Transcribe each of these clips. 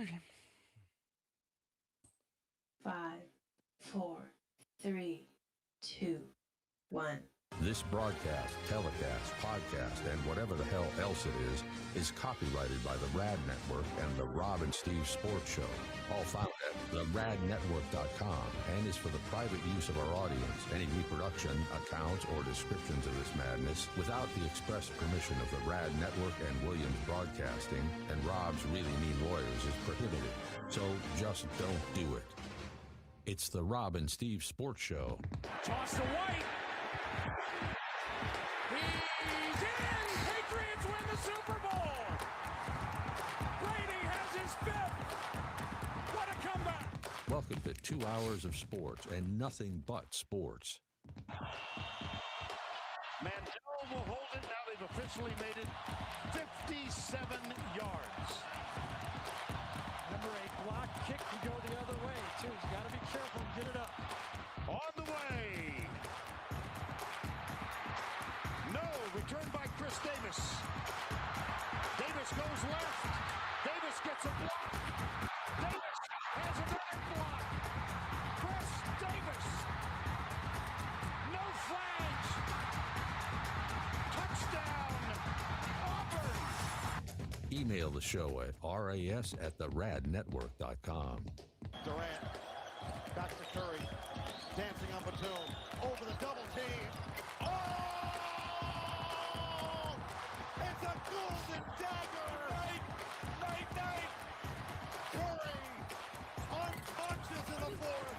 5, 4, 3, 2, 1. This broadcast, telecast, podcast, and whatever the hell else it is copyrighted by the Rad Network and the Rob and Steve Sports Show. All found at theradnetwork.com and is for the private use of our audience. Any reproduction, accounts, or descriptions of this madness without the express permission of the Rad Network and Williams Broadcasting and Rob's really mean lawyers is prohibited. So just don't do it. It's the Rob and Steve Sports Show. Toss to White. He's in! Patriots win the Super Bowl! Brady has his fifth! What a comeback! Welcome to 2 hours of sports and nothing but sports. Mandel will hold it. Now they've officially made it 57 yards. Number 8 block kick can go the other way, too. He's got to be careful and get it up. On the way! No, returned by Chris Davis. Davis goes left. Davis gets a block. Davis has another block. Chris Davis. No flags. Touchdown, Auburn. Email the show at ras@theradnetwork.com. Durant. Back to Curry. Dancing on Batum. Over the double team. Oh! It's a golden dagger! Night! Curry! Unconscious in the fourth!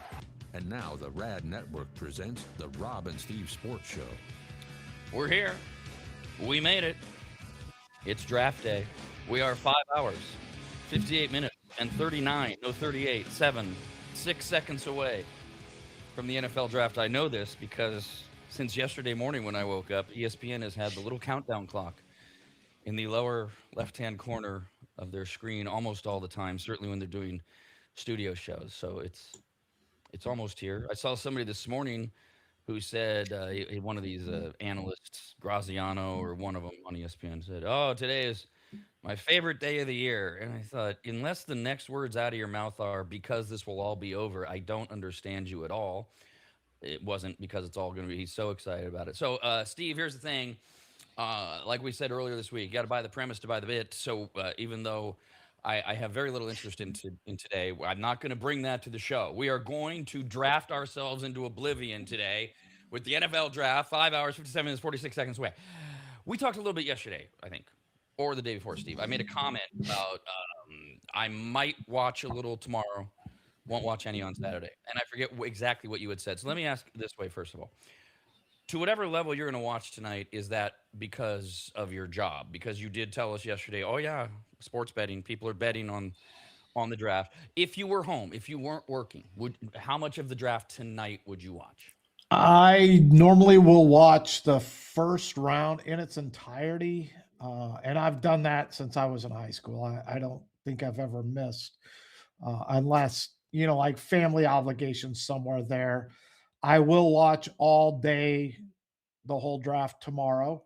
And now the Rad Network presents the Rob and Steve Sports Show. We're here. We made it. It's draft day. We are 5 hours, 58 minutes, and 6 seconds away from the NFL draft. I know this because since yesterday morning when I woke up, ESPN has had the little countdown clock in the lower left-hand corner of their screen almost all the time, certainly when they're doing studio shows. So it's almost here. I saw somebody this morning who said, one of these analysts, Graziano or one of them on ESPN, said, "Oh, today is my favorite day of the year." And I thought, unless the next words out of your mouth are "because this will all be over," I don't understand you at all. It wasn't because it's all going to be. He's so excited about it. So, Steve, here's the thing. Like we said earlier this week, you got to buy the premise to buy the bit. So even though I have very little interest in today, I'm not going to bring that to the show. We are going to draft ourselves into oblivion today with the NFL draft, 5 hours, 57 minutes, 46 seconds away. We talked a little bit yesterday, I think, or the day before, Steve. I made a comment about I might watch a little tomorrow, won't watch any on Saturday. And I forget exactly what you had said. So let me ask this way, first of all. To whatever level you're going to watch tonight, is that because of your job? Because you did tell us yesterday, oh, yeah, sports betting, people are betting on the draft. If you were home, if you weren't working, how much of the draft tonight would you watch? I normally will watch the first round in its entirety, and I've done that since I was in high school. I don't think I've ever missed, unless, like family obligations somewhere there. I will watch all day, the whole draft tomorrow,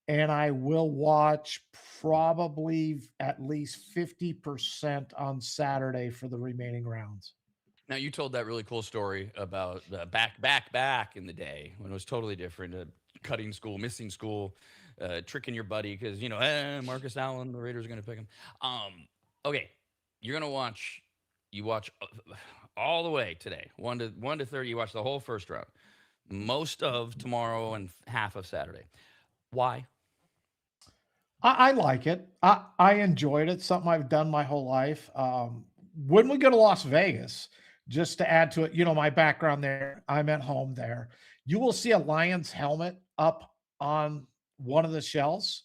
and I will watch probably at least 50% on Saturday for the remaining rounds. Now, you told that really cool story about back in the day when it was totally different, cutting school, missing school, tricking your buddy because, Marcus Allen, the Raiders are going to pick him. Okay, you're going to watch all the way today, 1 to 30. You watch the whole first round, most of tomorrow and half of Saturday. Why? I like it. I enjoyed it. Something I've done my whole life. When we go to Las Vegas, just to add to it, my background there, I'm at home there. You will see a Lions helmet up on one of the shelves.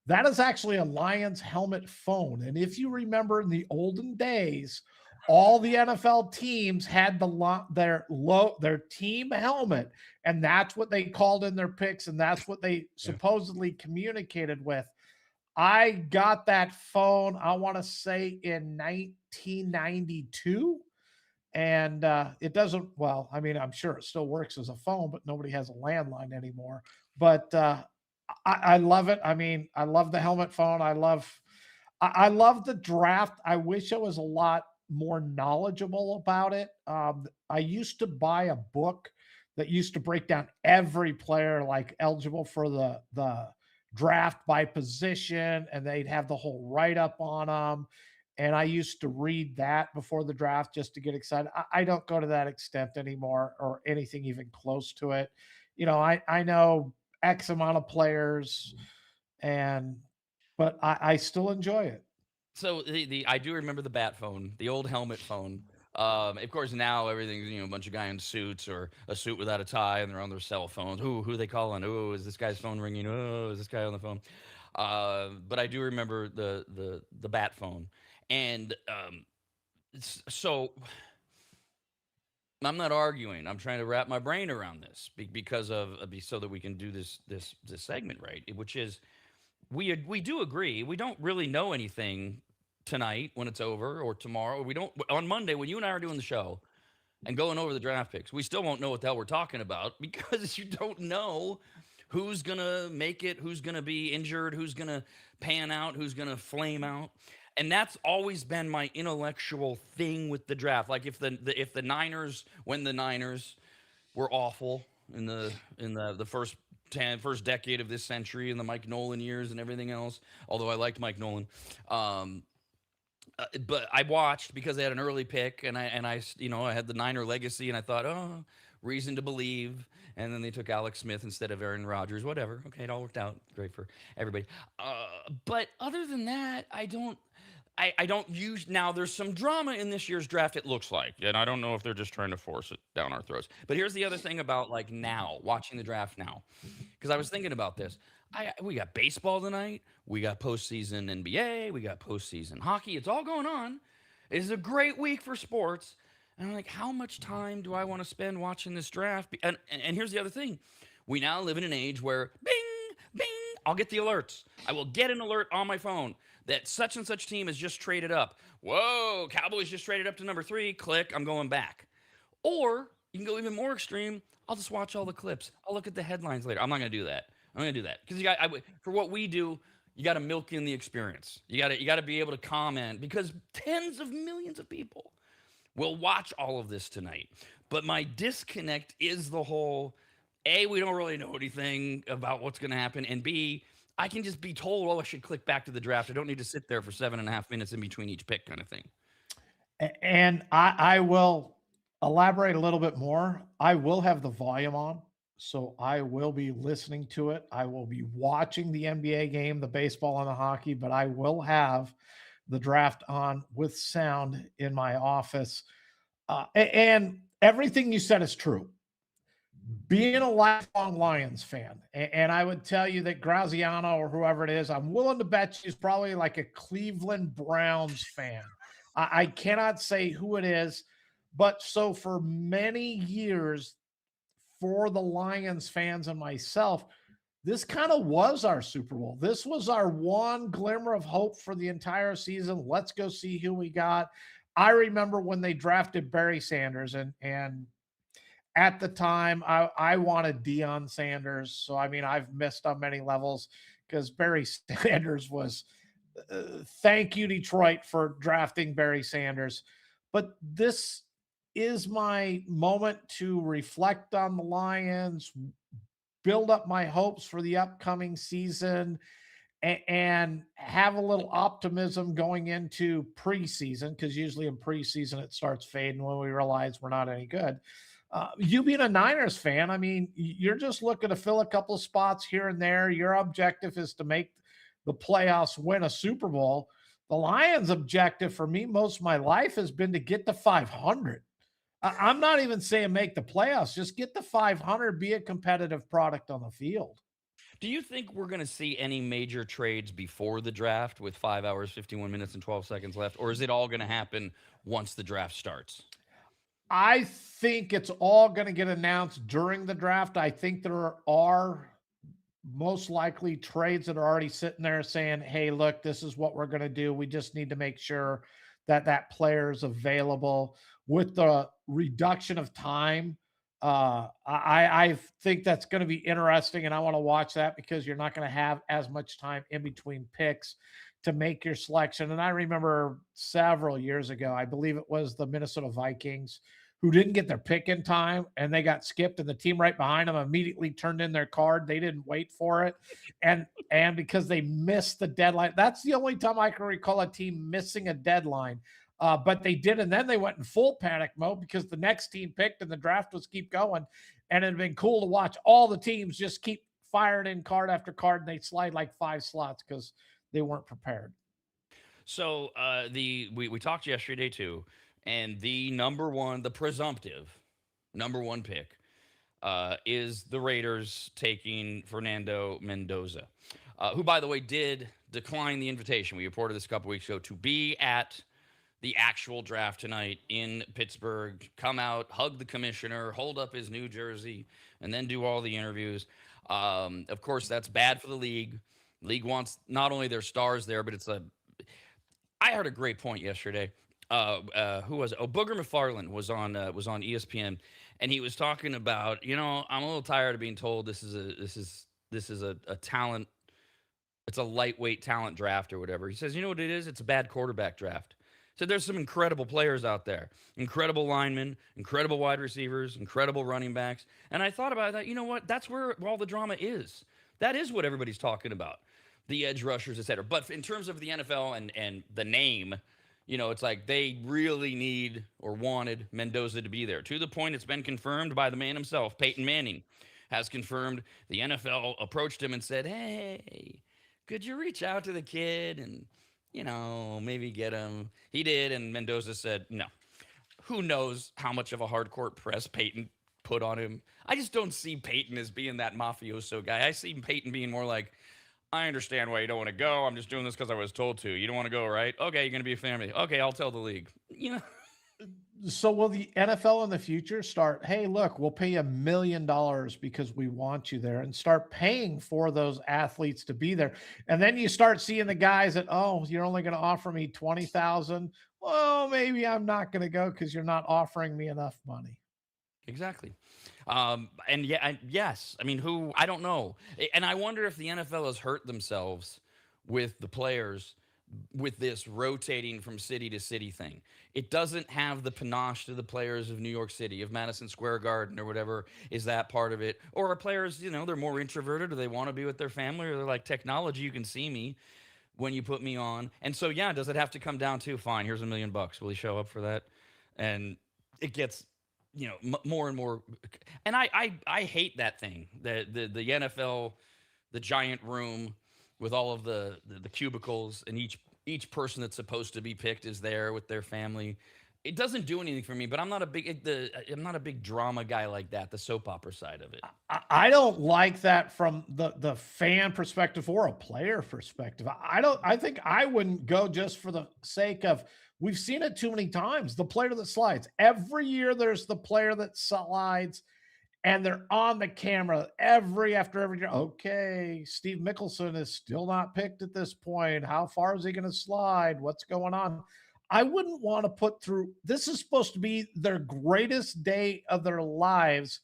That is actually a Lions helmet phone. And if you remember in the olden days, all the NFL teams had their team helmet, and that's what they called in their picks, and that's what they supposedly communicated with. I got that phone, I want to say, in 1992. And it doesn't, I'm sure it still works as a phone, but nobody has a landline anymore. But I love it. I love the helmet phone. I love the draft. I wish I was a lot more knowledgeable about it. I used to buy a book that used to break down every player like eligible for the draft by position, and they'd have the whole write up on them. And I used to read that before the draft just to get excited. I don't go to that extent anymore or anything even close to it. I know X amount of players, and but I still enjoy it. So the I do remember the bat phone, the old helmet phone. Of course, now everything's a bunch of guy in suits or a suit without a tie, and they're on their cell phones. Who are they calling? Oh, is this guy's phone ringing? Oh, is this guy on the phone? But I do remember the bat phone, and so I'm not arguing. I'm trying to wrap my brain around this because so that we can do this segment right, which is we do agree. We don't really know anything tonight when it's over or tomorrow. We don't on Monday when you and I are doing the show and going over the draft picks. We still won't know what the hell we're talking about because you don't know who's gonna make it, who's gonna be injured, who's gonna pan out, who's gonna flame out. And that's always been my intellectual thing with the draft. Like if the Niners, when the Niners were awful in the first decade of this century, in the Mike Nolan years and everything else. Although I liked Mike Nolan, but I watched because they had an early pick, and I had the Niner legacy, and I thought, oh, reason to believe. And then they took Alex Smith instead of Aaron Rodgers. Whatever. Okay, it all worked out great for everybody. But other than that, I don't use now. There's some drama in this year's draft. It looks like, and I don't know if they're just trying to force it down our throats. But here's the other thing about like now watching the draft now, because I was thinking about this. We got baseball tonight. We got postseason NBA. We got postseason hockey. It's all going on. It's a great week for sports. And I'm like, how much time do I want to spend watching this draft? And here's the other thing. We now live in an age where bing, bing, I'll get the alerts. I will get an alert on my phone that such and such team has just traded up. Whoa, Cowboys just traded up to number 3. Click, I'm going back. Or you can go even more extreme. I'll just watch all the clips. I'll look at the headlines later. I'm not going to do that. I'm going to do that because for what we do, you got to milk in the experience. You got to be able to comment because tens of millions of people will watch all of this tonight. But my disconnect is the whole A, we don't really know anything about what's going to happen, and B, I can just be told, oh, I should click back to the draft. I don't need to sit there for 7.5 minutes in between each pick kind of thing. And I will elaborate a little bit more. I will have the volume on, so I will be listening to it. I will be watching the NBA game, the baseball and the hockey, but I will have the draft on with sound in my office. And everything you said is true. Being a lifelong Lions fan, and I would tell you that Graziano or whoever it is, I'm willing to bet he's probably like a Cleveland Browns fan. I cannot say who it is, but so for many years, for the Lions fans and myself, this kind of was our Super Bowl. This was our one glimmer of hope for the entire season. Let's go see who we got. I remember when they drafted Barry Sanders, and at the time, I wanted Deion Sanders. So, I mean, I've missed on many levels because Barry Sanders was thank you, Detroit, for drafting Barry Sanders. But this is my moment to reflect on the Lions, build up my hopes for the upcoming season, and have a little optimism going into preseason because usually in preseason it starts fading when we realize we're not any good. You being a Niners fan, I mean, you're just looking to fill a couple of spots here and there. Your objective is to make the playoffs, win a Super Bowl. The Lions' objective for me most of my life has been to get to 500. I'm not even saying make the playoffs, just get to 500, be a competitive product on the field. Do you think we're going to see any major trades before the draft with 5 hours, 51 minutes, and 12 seconds left? Or is it all going to happen once the draft starts? I think it's all going to get announced during the draft. I think there are most likely trades that are already sitting there saying, hey, look, this is what we're going to do. We just need to make sure that that player is available. With the reduction of time, I think that's going to be interesting, and I want to watch that because you're not going to have as much time in between picks to make your selection. And I remember several years ago, I believe it was the Minnesota Vikings who didn't get their pick in time and they got skipped, and the team right behind them immediately turned in their card. They didn't wait for it. And because they missed the deadline, that's the only time I can recall a team missing a deadline. But they did, and then they went in full panic mode because the next team picked and the draft was keep going. And it'd been cool to watch all the teams just keep firing in card after card, and they slide like 5 slots because they weren't prepared. So we talked yesterday too, and the number one, the presumptive number one pick is the Raiders taking Fernando Mendoza, who, by the way, did decline the invitation. We reported this a couple weeks ago to be at the actual draft tonight in Pittsburgh, come out, hug the commissioner, hold up his new jersey, and then do all the interviews. Of course, that's bad for the league. League wants not only their stars there, but it's a. I heard a great point yesterday. Who was it? Oh, Booger McFarland was on ESPN, and he was talking about, I'm a little tired of being told this is a talent. It's a lightweight talent draft or whatever. He says, you know what it is? It's a bad quarterback draft. So there's some incredible players out there, incredible linemen, incredible wide receivers, incredible running backs. And I thought about that. You know what? That's where all the drama is. That is what everybody's talking about, the edge rushers, et cetera. But in terms of the NFL and the name, it's like they really need or wanted Mendoza to be there. To the point, it's been confirmed by the man himself, Peyton Manning, has confirmed the NFL approached him and said, hey, could you reach out to the kid and maybe get him. He did, and Mendoza said no. Who knows how much of a hardcore press Peyton put on him? I just don't see Peyton as being that mafioso guy. I see Peyton being more like, I understand why you don't want to go. I'm just doing this because I was told to. You don't want to go, right? Okay, you're going to be a family. Okay, I'll tell the league. So will the NFL in the future start, hey, look, we'll pay you $1 million because we want you there, and start paying for those athletes to be there? And then you start seeing the guys that, oh, you're only going to offer me 20,000. Well, maybe I'm not going to go because you're not offering me enough money. Exactly. Yes. I mean, who? I don't know. And I wonder if the NFL has hurt themselves with the players with this rotating from city to city thing. It doesn't have the panache to the players of New York City, of Madison Square Garden or whatever. Is that part of it? Or are players, they're more introverted, or they want to be with their family, or they're like, technology, you can see me when you put me on. And so, yeah, does it have to come down to, fine, here's $1 million. Will he show up for that? And it gets, more and more. And I hate that thing. The NFL, the giant room with all of the cubicles, and each person that's supposed to be picked is there with their family. It doesn't do anything for me, but I'm not a big drama guy like that, the soap opera side of it. I don't like that from the fan perspective or a player perspective. I think I wouldn't go just for the sake of, we've seen it too many times. The player that slides. Every year there's the player that slides, and they're on the camera after every year. Okay, Steve Mickelson is still not picked at this point. How far is he going to slide? What's going on? I wouldn't want to put through. This is supposed to be their greatest day of their lives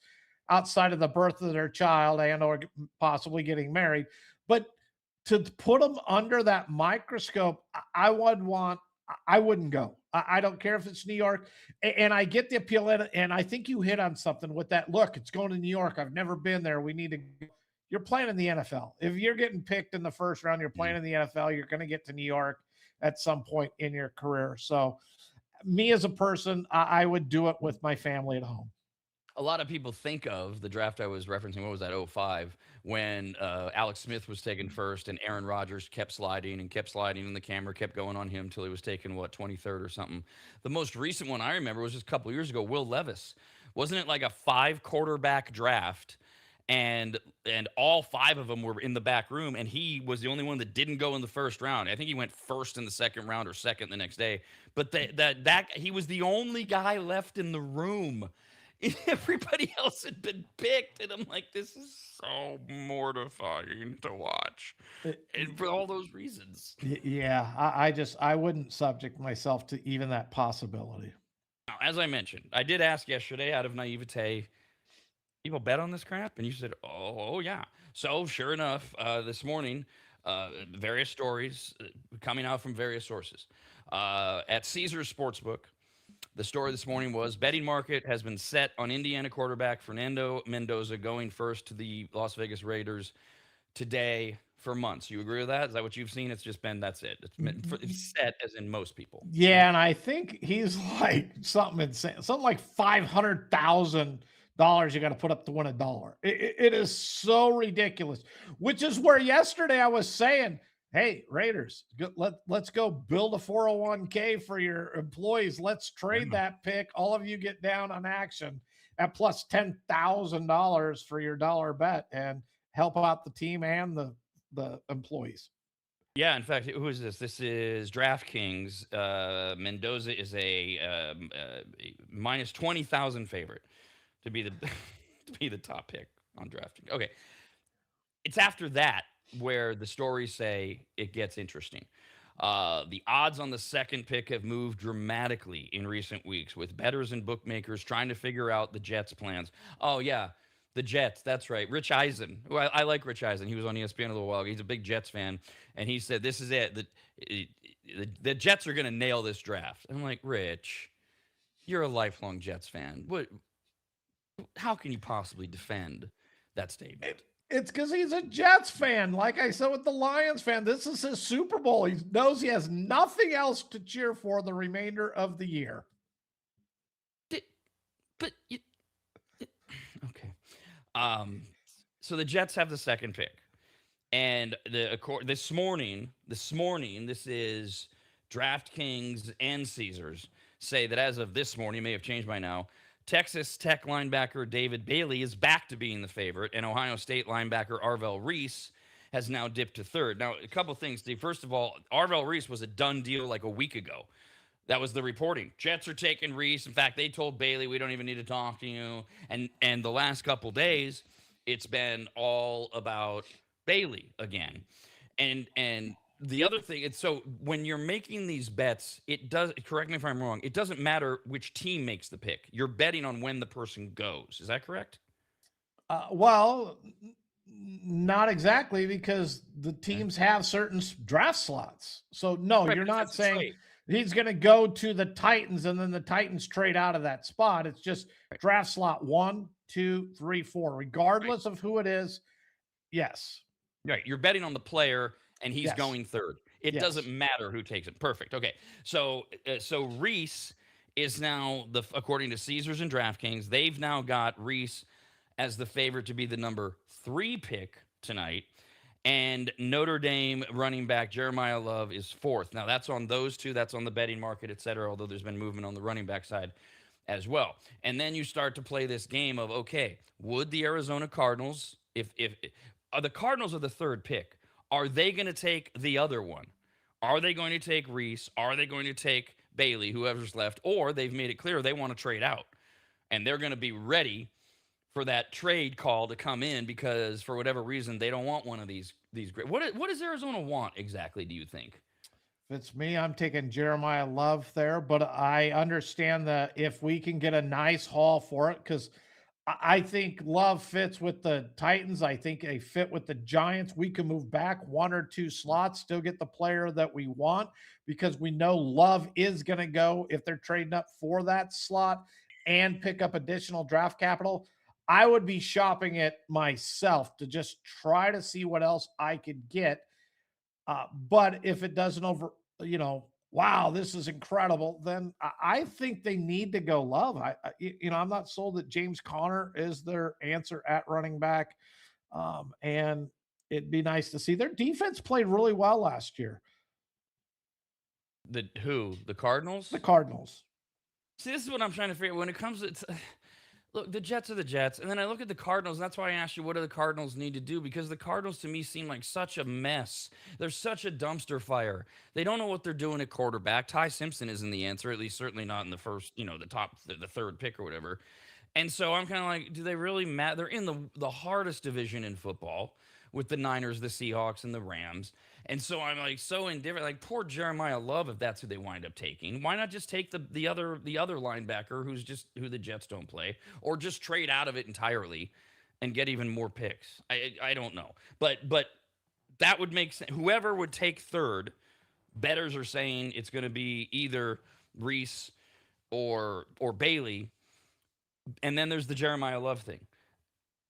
outside of the birth of their child and or possibly getting married. But to put them under that microscope, I wouldn't go. I don't care if it's New York. And I get the appeal. And I think you hit on something with that. Look, it's going to New York. I've never been there. We need to. You're playing in the NFL. If you're getting picked in the first round, you're playing in the NFL. You're going to get to New York at some point in your career. So me as a person, I would do it with my family at home. A lot of people think of the draft I was referencing. What was that? 05, when Alex Smith was taken first, and Aaron Rodgers kept sliding, and the camera kept going on him till he was taken 23rd or something. The most recent one I remember was just a couple years ago. Will Levis, wasn't it like a 5 quarterback draft? And all 5 of them were in the back room, and he was the only one that didn't go in the first round. I think he went first in the second round or second the next day. But that he was the only guy left in the room. Everybody else had been picked, and I'm like, this is so mortifying to watch, and for all those reasons. Yeah, I wouldn't subject myself to even that possibility. Now, as I mentioned, I did ask yesterday out of naivete, people bet on this crap, and you said, oh yeah. So sure enough, this morning, Various stories coming out from various sources. At Caesars Sportsbook, the story this morning was betting market has been set on Indiana quarterback Fernando Mendoza going first to the Las Vegas Raiders today for months. You agree with that? Is that what you've seen? It's just been that's it. It's set as in most people. Yeah, Right? and I think he's like something insane, something like $500,000 you got to put up to win a dollar. It is so ridiculous. Which is where yesterday I was saying, "Hey, Raiders, let's go build a 401k for your employees. Let's trade Yeah. that pick. All of you get down on action at plus $10,000 for your dollar bet and help out the team and the employees." Yeah, in fact, who is this? This is DraftKings. Mendoza is a minus 20,000 favorite to be the to be the top pick on DraftKings. Okay, it's after that where the stories say it gets interesting. The odds on the second pick have moved dramatically in recent weeks, with bettors and bookmakers trying to figure out the Jets' plans. Oh yeah, the Jets. That's right. Rich Eisen. Who I like Rich Eisen. He was on ESPN a little while ago. He's a big Jets fan, and he said this is it. The Jets are going to nail this draft. I'm like, Rich, you're a lifelong Jets fan. What? How can you possibly defend that statement? It's because he's a Jets fan. Like I said with the Lions fan, this is his Super Bowl. He knows he has nothing else to cheer for the remainder of the year. But okay. So the Jets have the second pick, and this morning, this is DraftKings and Caesars say that as of this morning, may have changed by now. Texas Tech linebacker David Bailey is back to being the favorite, and Ohio State linebacker Arvell Reese has now dipped to third. Now, a couple things, Steve. First of all, Arvell Reese was a done deal like a week ago. That was the reporting. Jets are taking Reese. In fact, they told Bailey, we don't even need to talk to you. And the last couple days, it's been all about Bailey again. And the other thing, it's so when you're making these bets, it does, correct me if I'm wrong, it doesn't matter which team makes the pick. You're betting on when the person goes. Is that correct? Well, not exactly, because the Okay. teams have certain draft slots. So no, Right, you're but not it's a saying trade. he's going to go to the Titans and then the Titans trade out of that spot. It's just Right. draft slot 1, 2, 3, 4, Right. regardless of who it is. Yes. Right. You're betting on the player and he's Yes. going third. It doesn't Yes. matter who takes it. Perfect. Okay. So Reese is now according to Caesars and DraftKings, they've now got Reese as the favorite to be the number 3 pick tonight. And Notre Dame running back Jeremiah Love is fourth. Now that's on those two. That's on the betting market, et cetera. Although there's been movement on the running back side as well. And then you start to play this game of, okay, would the Arizona Cardinals, if are the Cardinals are the third pick, are they going to take the other one? Are they going to take Reese? Are they going to take Bailey, whoever's left? Or they've made it clear they want to trade out, and they're going to be ready for that trade call to come in because for whatever reason they don't want one of these great. What does Arizona want exactly? Do you think? If it's me, I'm taking Jeremiah Love there, but I understand that if we can get a nice haul for it, because I think Love fits with the Titans. I think a fit with the Giants. We can move back 1 or 2 slots, still get the player that we want, because we know Love is going to go if they're trading up for that slot and pick up additional draft capital. I would be shopping it myself to just try to see what else I could get. But if it doesn't wow, this is incredible, then I think they need to go Love. I'm not sold that James Conner is their answer at running back. And it'd be nice to see their defense played really well last year. The Cardinals? The Cardinals. See, this is what I'm trying to figure out when it comes to look, the Jets are the Jets, and then I look at the Cardinals, and that's why I asked you what do the Cardinals need to do, because the Cardinals to me seem like such a mess. They're such a dumpster fire. They don't know what they're doing at quarterback. Ty Simpson isn't the answer, at least certainly not in the first, the third pick or whatever. And so I'm kind of like, do they really matter? They're in the hardest division in football with the Niners, the Seahawks, and the Rams. And so I'm like so indifferent. Like poor Jeremiah Love, if that's who they wind up taking, why not just take the other linebacker who the Jets don't play, or just trade out of it entirely and get even more picks? I don't know, but that would make sense. Whoever would take third, bettors are saying it's going to be either Reese or Bailey. And then there's the Jeremiah Love thing,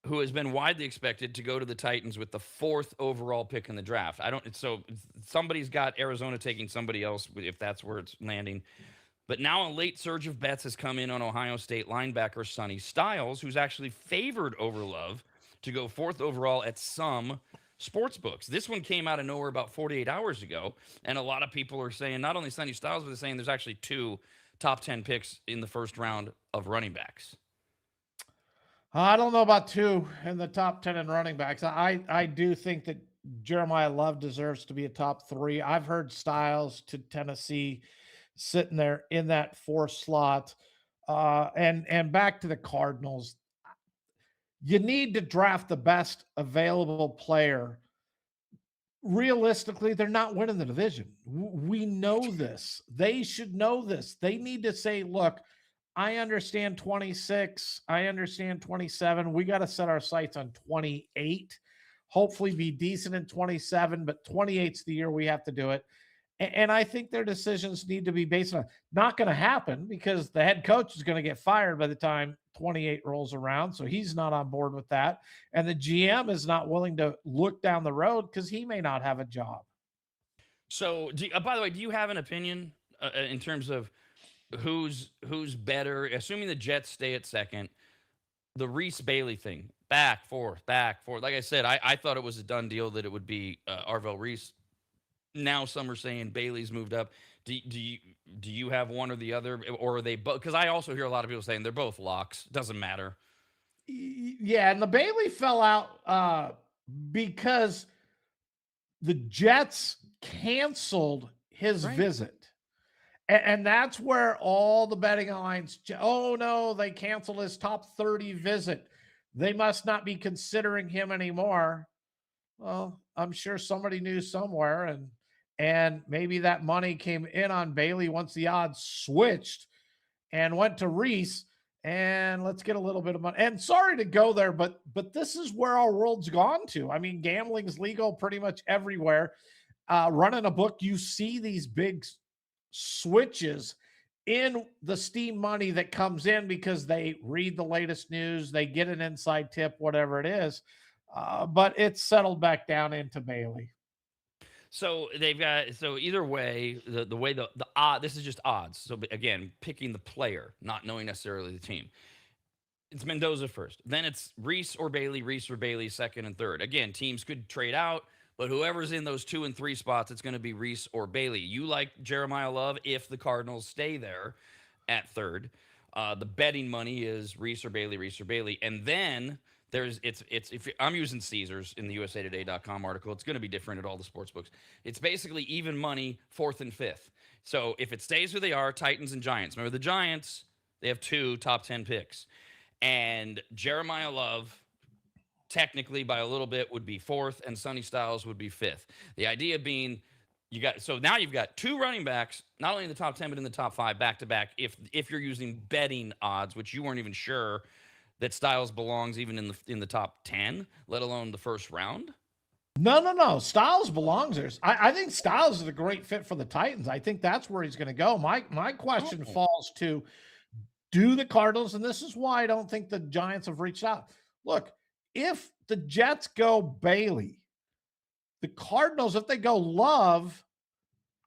who has been widely expected to go to the Titans with the 4th overall pick in the draft. I don't. So somebody's got Arizona taking somebody else if that's where it's landing. But now a late surge of bets has come in on Ohio State linebacker Sonny Styles, who's actually favored over Love to go 4th overall at some sports books. This one came out of nowhere about 48 hours ago, and a lot of people are saying not only Sonny Styles, but they're saying there's actually 2 top 10 picks in the first round of running backs. I don't know about 2 in the top 10 in running backs. I do think that Jeremiah Love deserves to be a top 3. I've heard Styles to Tennessee sitting there in that 4 slot. And back to the Cardinals, you need to draft the best available player. Realistically, they're not winning the division. We know this. They should know this. They need to say, look, I understand 26. I understand 27. We got to set our sights on 28. Hopefully be decent in 27, but 28's the year we have to do it. And I think their decisions need to be based on not going to happen because the head coach is going to get fired by the time 28 rolls around. So he's not on board with that. And the GM is not willing to look down the road because he may not have a job. So, by the way, do you have an opinion in terms of who's better? Assuming the Jets stay at second, the Reese Bailey thing, back, forth. Like I said, I thought it was a done deal that it would be Arvell Reese. Now some are saying Bailey's moved up. Do you have one or the other, or are they both? Because I also hear a lot of people saying they're both locks. Doesn't matter. Yeah, and the Bailey fell out because the Jets canceled his visit. And that's where all the betting lines, oh no, they canceled his top 30 visit. They must not be considering him anymore. Well, I'm sure somebody knew somewhere, and maybe that money came in on Bailey once the odds switched and went to Reese. And let's get a little bit of money. And sorry to go there, but this is where our world's gone to. I mean, gambling's legal pretty much everywhere. Running a book, you see these big switches in the steam money that comes in because they read the latest news, they get an inside tip, whatever it is. But it's settled back down into Bailey. So they've got, so either way, the way the this is just odds. So again, picking the player, not knowing necessarily the team. It's Mendoza first. Then it's Reese or Bailey second and third. Again, teams could trade out, but whoever's in those 2 and 3 spots, it's going to be Reese or Bailey. You like Jeremiah Love if the Cardinals stay there at third. The betting money is Reese or Bailey, and then there's it's if I'm using Caesars in the USAtoday.com article, it's going to be different at all the sports books. It's basically even money 4th and 5th. So if it stays who they are, Titans and Giants. Remember the Giants, they have 2 top 10 picks. And Jeremiah Love, technically by a little bit, would be 4th, and Sonny Styles would be 5th. The idea being, now you've got 2 running backs, not only in the top 10 but in the top 5 back to back. If you're using betting odds, which you weren't even sure that Styles belongs even in the top 10, let alone the first round. No. Styles belongs there. I think Styles is a great fit for the Titans. I think that's where he's going to go. My question falls to, do the Cardinals, and this is why I don't think the Giants have reached out. Look, if the Jets go Bailey, the Cardinals, if they go Love,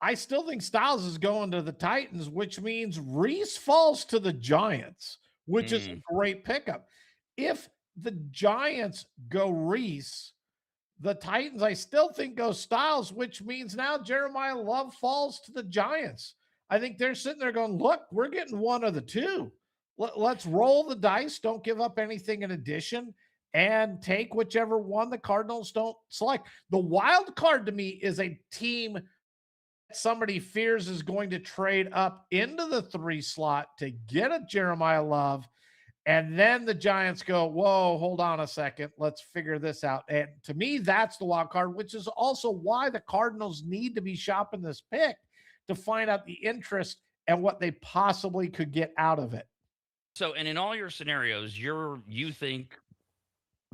I still think Styles is going to the Titans, which means Reese falls to the Giants, which is a great pickup. If the Giants go Reese, the Titans, I still think, go Styles, which means now Jeremiah Love falls to the Giants. I think they're sitting there going, look, we're getting one of the two. Let's roll the dice. Don't give up anything in addition and take whichever one the Cardinals don't select. The wild card to me is a team somebody fears is going to trade up into the 3 slot to get a Jeremiah Love. And then the Giants go, whoa, hold on a second. Let's figure this out. And to me, that's the wild card, which is also why the Cardinals need to be shopping this pick to find out the interest and what they possibly could get out of it. So, and in all your scenarios, you think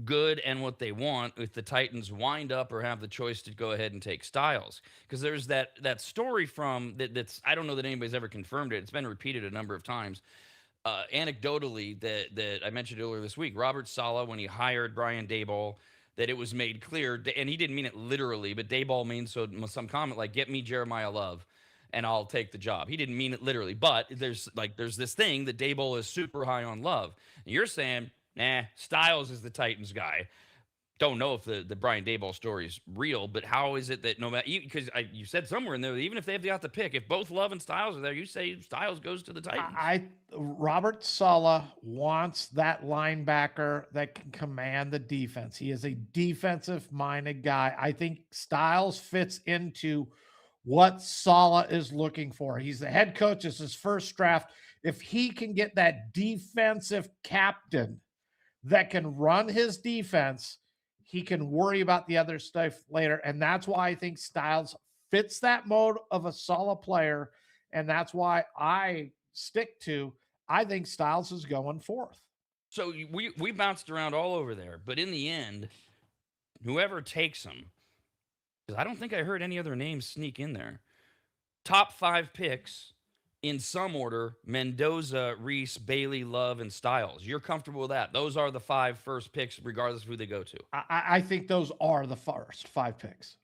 good and what they want if the Titans wind up or have the choice to go ahead and take Styles. Because there's that story from that's I don't know that anybody's ever confirmed it. It's been repeated a number of times. Anecdotally, that I mentioned earlier this week, Robert Saleh, when he hired Brian Daboll, that it was made clear, and he didn't mean it literally, but Daboll means so some comment like "Get me Jeremiah Love, and I'll take the job." He didn't mean it literally, but there's this thing that Daboll is super high on Love. And you're saying, nah, Styles is the Titans guy. Don't know if the Brian Daboll story is real, but how is it that no matter because you said somewhere in there, even if they've got the pick, if both Love and Styles are there, you say Styles goes to the Titans. Robert Saleh wants that linebacker that can command the defense. He is a defensive minded guy. I think Styles fits into what Saleh is looking for. He's the head coach. It's his first draft. If he can get that defensive captain that can run his defense, he can worry about the other stuff later. And that's why I think Styles fits that mode of a Saleh player. And that's why I stick to, I think Styles is going fourth. So we bounced around all over there, but in the end, whoever takes him, because I don't think I heard any other names sneak in there. Top 5 picks in some order: Mendoza, Reese, Bailey, Love, and Styles. You're comfortable with that? Those are the 5 first picks, regardless of who they go to. I think those are the first 5 picks.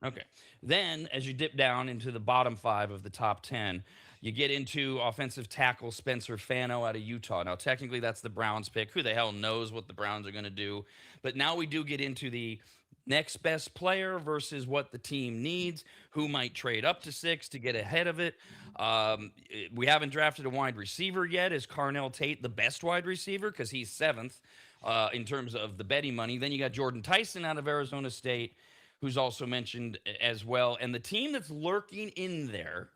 Okay. Then, as you dip down into the bottom 5 of the top 10, you get into offensive tackle Spencer Fano out of Utah. Now, technically, that's the Browns pick. Who the hell knows what the Browns are going to do? But now we do get into the next best player versus what the team needs, who might trade up to 6 to get ahead of it. We haven't drafted a wide receiver yet. Is Carnell Tate the best wide receiver? Because he's 7th in terms of the betting money. Then you got Jordan Tyson out of Arizona State, who's also mentioned as well. And the team that's lurking in there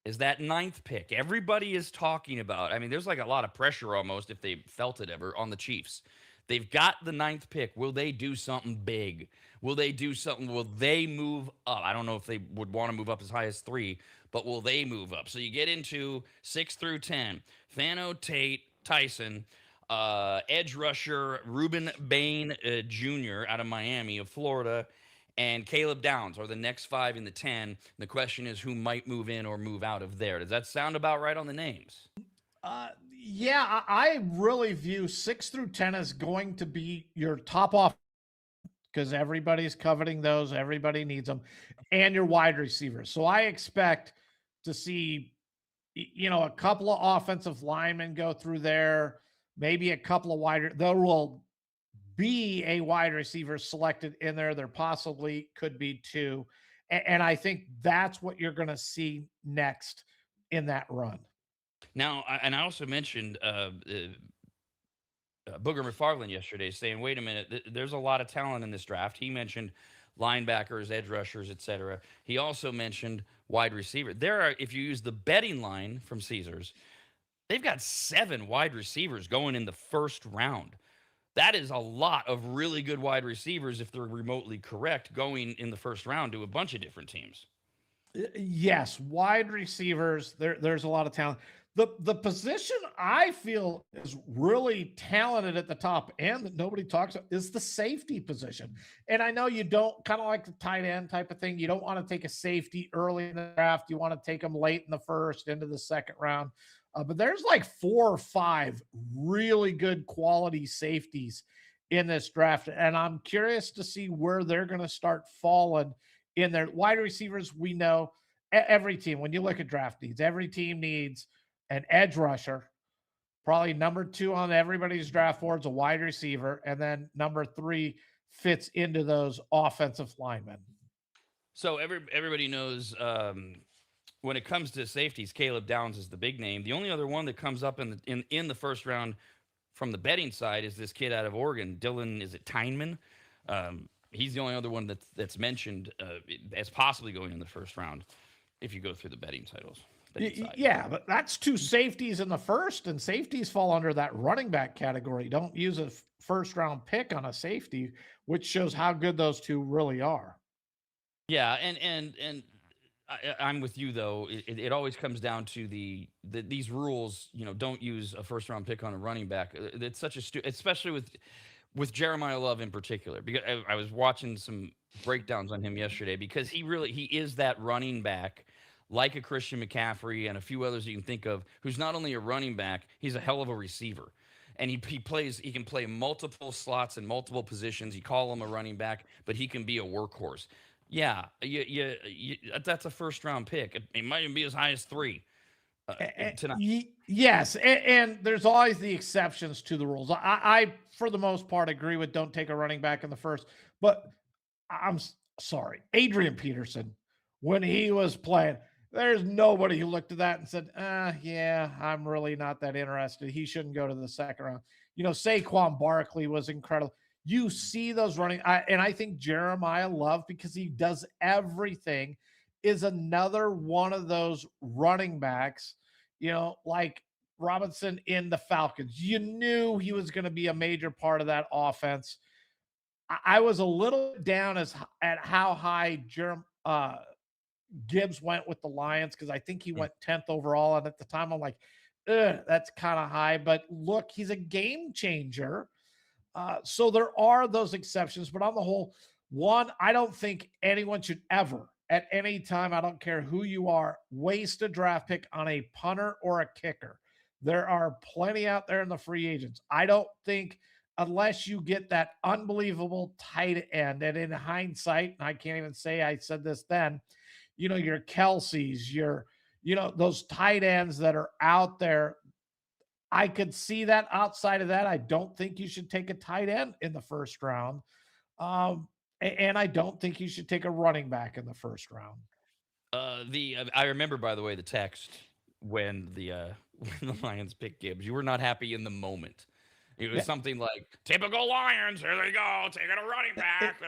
is that 9th pick. Everybody is talking about. I mean, there's like a lot of pressure almost, if they felt it ever, on the Chiefs. They've got the 9th pick. Will they do something big? Will they do something? Will they move up? I don't know if they would want to move up as high as 3, but will they move up? So you get into 6 through 10. Fano, Tate, Tyson, edge rusher Ruben Bain Jr. out of Miami of Florida, and Caleb Downs are the next 5 in the 10. The question is who might move in or move out of there. Does that sound about right on the names? Yeah, I really view 6 through 10 as going to be your top off because everybody's coveting those. Everybody needs them, and your wide receivers. So I expect to see, a couple of offensive linemen go through there, maybe a couple of there will be a wide receiver selected in there. There possibly could be 2. And I think that's what you're going to see next in that run. Now, and I also mentioned Booger McFarland yesterday saying, wait a minute, there's a lot of talent in this draft. He mentioned linebackers, edge rushers, etc. He also mentioned wide receiver. There are, if you use the betting line from Caesars, they've got 7 wide receivers going in the first round. That is a lot of really good wide receivers, if they're remotely correct, going in the first round to a bunch of different teams. Yes, wide receivers, there's a lot of talent. The position I feel is really talented at the top end that nobody talks about is the safety position. And I know you don't, kind of like the tight end type of thing, you don't want to take a safety early in the draft. You want to take them late in the first, into the second round. But there's like 4 or 5 really good quality safeties in this draft. And I'm curious to see where they're going to start falling in their wide receivers. We know every team, when you look at draft needs, every team needs an edge rusher. Probably number 2 on everybody's draft board is a wide receiver. And then number 3 fits into those offensive linemen. So everybody knows when it comes to safeties, Caleb Downs is the big name. The only other one that comes up in the first round from the betting side is this kid out of Oregon, Dylan, is it Tyneman? He's the only other one that's mentioned as possibly going in the first round if you go through the betting titles. Yeah, but that's 2 safeties in the first, and safeties fall under that running back category. Don't use a first round pick on a safety, which shows how good those 2 really are. Yeah, and I'm with you though. It always comes down to these rules. Don't use a first round pick on a running back. It's such a especially with with Jeremiah Love in particular, because I was watching some breakdowns on him yesterday because he is that running back like a Christian McCaffrey and a few others you can think of, who's not only a running back, he's a hell of a receiver. And he can play multiple slots and multiple positions. You call him a running back, but he can be a workhorse. Yeah, that's a first round pick. It might even be as high as 3 tonight. Yes, and there's always the exceptions to the rules. I, for the most part, agree with don't take a running back in the first. But sorry, Adrian Peterson, when he was playing, there's nobody who looked at that and said, yeah, I'm really not that interested. He shouldn't go to the second round. Saquon Barkley was incredible. You see those running, and I think Jeremiah Love, because he does everything, is another one of those running backs, like Robinson in the Falcons. You knew he was going to be a major part of that offense. I was a little down at how high Gibbs went with the Lions, because I think he went 10th overall. And at the time, I'm like, that's kind of high. But look, he's a game changer. So there are those exceptions. But on the whole, I don't think anyone should ever, at any time, I don't care who you are, waste a draft pick on a punter or a kicker. There are plenty out there in the free agents. I don't think, unless you get that unbelievable tight end, and in hindsight, I can't even say I said this then, your Kelseys, those tight ends that are out there. I could see that. Outside of that, I don't think you should take a tight end in the first round. And I don't think you should take a running back in the first round. I remember, by the way, the text when the when the Lions picked Gibbs. You were not happy in the moment. It was something like, typical Lions, here they go, taking a running back.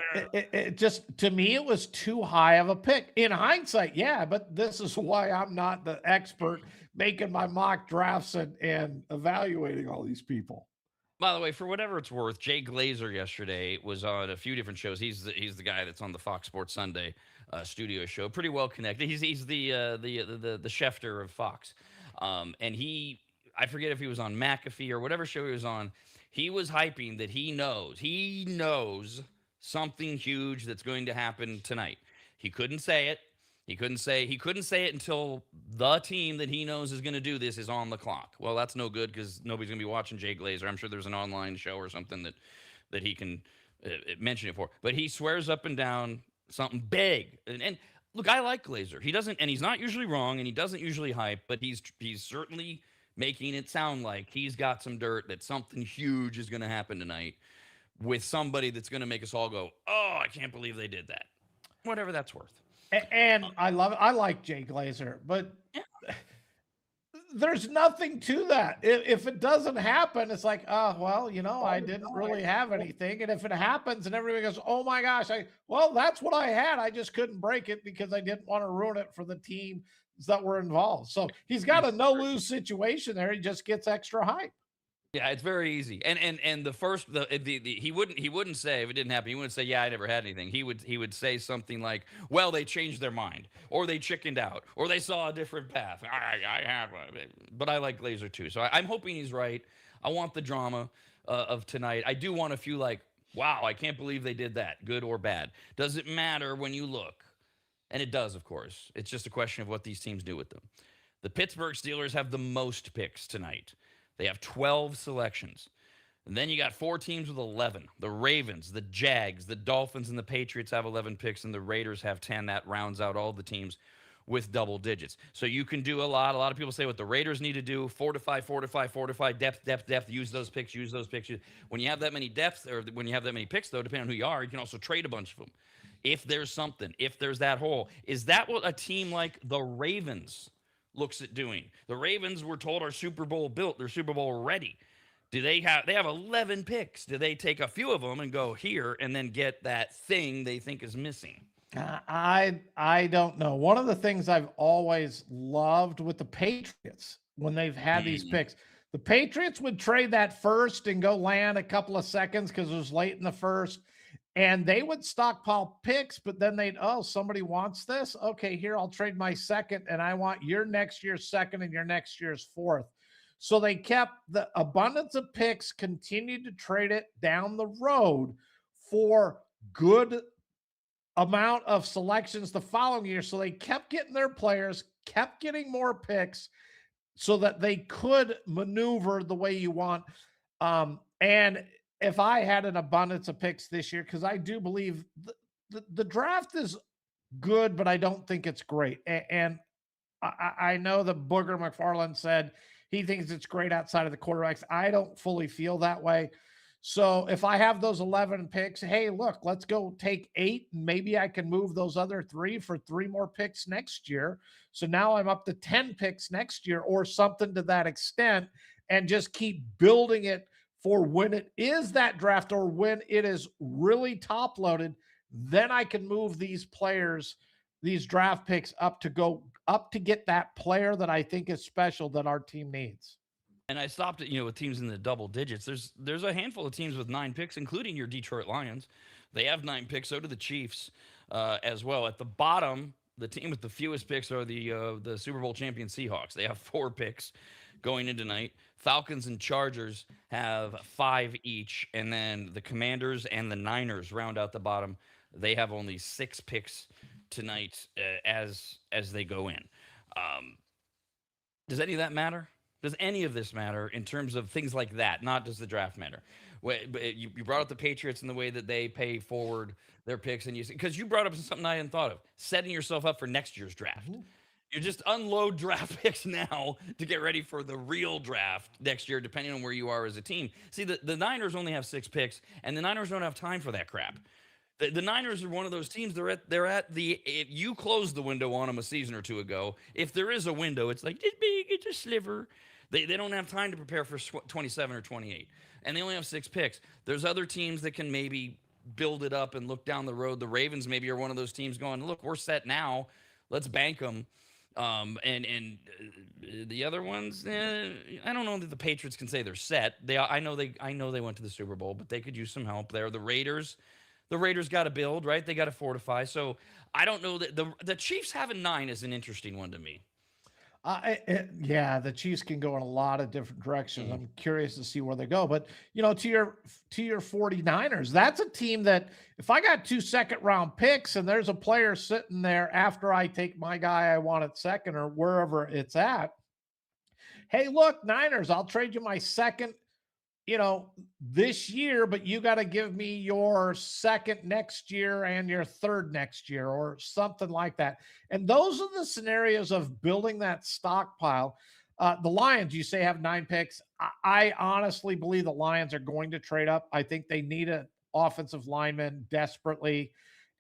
It just, to me, it was too high of a pick. In hindsight, yeah, but this is why I'm not the expert making my mock drafts and evaluating all these people. By the way, for whatever it's worth, Jay Glazer yesterday was on a few different shows. He's the guy that's on the Fox Sports Sunday studio show. Pretty well connected. He's the Schefter of Fox, and I forget if he was on McAfee or whatever show he was on. He was hyping that he knows something huge that's going to happen tonight. He couldn't say it. He couldn't say it until the team that he knows is going to do this is on the clock. Well, that's no good because nobody's going to be watching Jay Glazer. I'm sure there's an online show or something that he can mention it for. But he swears up and down something big. And look, I like Glazer. He's not usually wrong, and he doesn't usually hype, but he's certainly making it sound like he's got some dirt that something huge is going to happen tonight with somebody that's going to make us all go, oh, I can't believe they did that. Whatever that's worth. And I love it. I like Jay Glazer, but there's nothing to that. If it doesn't happen, it's like, well, I didn't really have anything. And if it happens and everybody goes, oh my gosh, that's what I had. I just couldn't break it because I didn't want to ruin it for the team that were involved. So he's got a no-lose situation there. He just gets extra hype. Yeah, it's very easy. And the first he wouldn't say, if it didn't happen, he wouldn't say, yeah, I never had anything. He would say something like, well, they changed their mind, or they chickened out, or they saw a different path. I had one, but I like Glazer too. So I'm hoping he's right. I want the drama of tonight. I do want a few like, wow, I can't believe they did that, good or bad. Does it matter when you look? And it does, of course. It's just a question of what these teams do with them. The Pittsburgh Steelers have the most picks tonight. They have 12 selections. And then you got 4 teams with 11. The Ravens, the Jags, the Dolphins, and the Patriots have 11 picks, and the Raiders have 10. That rounds out all the teams with double digits. So you can do a lot. A lot of people say what the Raiders need to do, fortify, depth, use those picks. When you have that many depth, or when you have that many picks, though, depending on who you are, you can also trade a bunch of them. If there's something, if there's that hole. Is that what a team like the Ravens looks at doing? The Ravens, were told, are Super Bowl built. They're Super Bowl ready. They have 11 picks. Do they take a few of them and go here and then get that thing they think is missing? I don't know. One of the things I've always loved with the Patriots when they've had these picks, the Patriots would trade that first and go land a couple of seconds because it was late in the first. And they would stockpile picks, but then somebody wants this. Okay, here, I'll trade my second, and I want your next year's second and your next year's fourth. So they kept the abundance of picks, continued to trade it down the road for good amount of selections the following year. So they kept getting their players, kept getting more picks so that they could maneuver the way you want. And if I had an abundance of picks this year, because I do believe the draft is good, but I don't think it's great. And I know that Booger McFarland said he thinks it's great outside of the quarterbacks. I don't fully feel that way. So if I have those 11 picks, hey, look, let's go take 8, and maybe I can move those other 3 for 3 more picks next year. So now I'm up to 10 picks next year or something to that extent, and just keep building it for when it is that draft or when it is really top loaded. Then I can move these players, these draft picks up to get that player that I think is special that our team needs. And I stopped at, with teams in the double digits. There's a handful of teams with 9 picks, including your Detroit Lions. They have 9 picks. So do the Chiefs as well. At the bottom, the team with the fewest picks are the Super Bowl champion Seahawks. They have 4 picks going in tonight. Falcons and Chargers have 5 each, and then the Commanders and the Niners round out the bottom. They have only 6 picks tonight as they go in. Does any of that matter? Does any of this matter in terms of things like that? Not does the draft matter? You brought up the Patriots and the way that they pay forward their picks, and because you brought up something I hadn't thought of, setting yourself up for next year's draft. Mm-hmm. You just unload draft picks now to get ready for the real draft next year, depending on where you are as a team. See, the Niners only have 6 picks, and the Niners don't have time for that crap. The Niners are one of those teams. They're at the. If you closed the window on them a season or two ago, if there is a window, it's like this big. It's a sliver. They don't have time to prepare for 27 or 28, and they only have 6 picks. There's other teams that can maybe build it up and look down the road. The Ravens maybe are one of those teams going, look, we're set now. Let's bank them. And the other ones, I don't know that the Patriots can say they're set. I know they went to the Super Bowl, but they could use some help there. The Raiders got to build, right? They got to fortify. So I don't know that the Chiefs having 9 is an interesting one to me. Yeah, the Chiefs can go in a lot of different directions. I'm curious to see where they go. But, to your 49ers, that's a team that if I got 2 second-round picks and there's a player sitting there after I take my guy I want at second or wherever it's at, hey, look, Niners, I'll trade you my second this year, but you got to give me your second next year and your third next year or something like that. And those are the scenarios of building that stockpile. The Lions, you say, have 9 picks. I honestly believe the Lions are going to trade up. I think they need an offensive lineman desperately.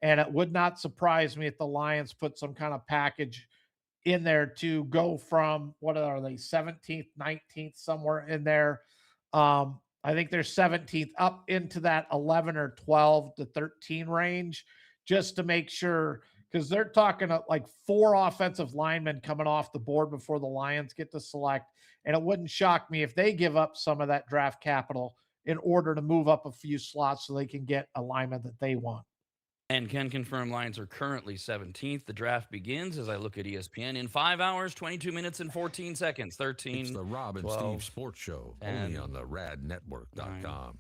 And it would not surprise me if the Lions put some kind of package in there to go from, what are they, 17th, 19th, somewhere in there. I think they're 17th up into that 11 or 12 to 13 range just to make sure, because they're talking like 4 offensive linemen coming off the board before the Lions get to select. And it wouldn't shock me if they give up some of that draft capital in order to move up a few slots so they can get a lineman that they want. And can confirm Lions are currently 17th. The draft begins as I look at ESPN in 5 hours, 22 minutes, and 14 seconds. 13. It's the Rob and 12, Steve Sports Show, only on the radnetwork.com.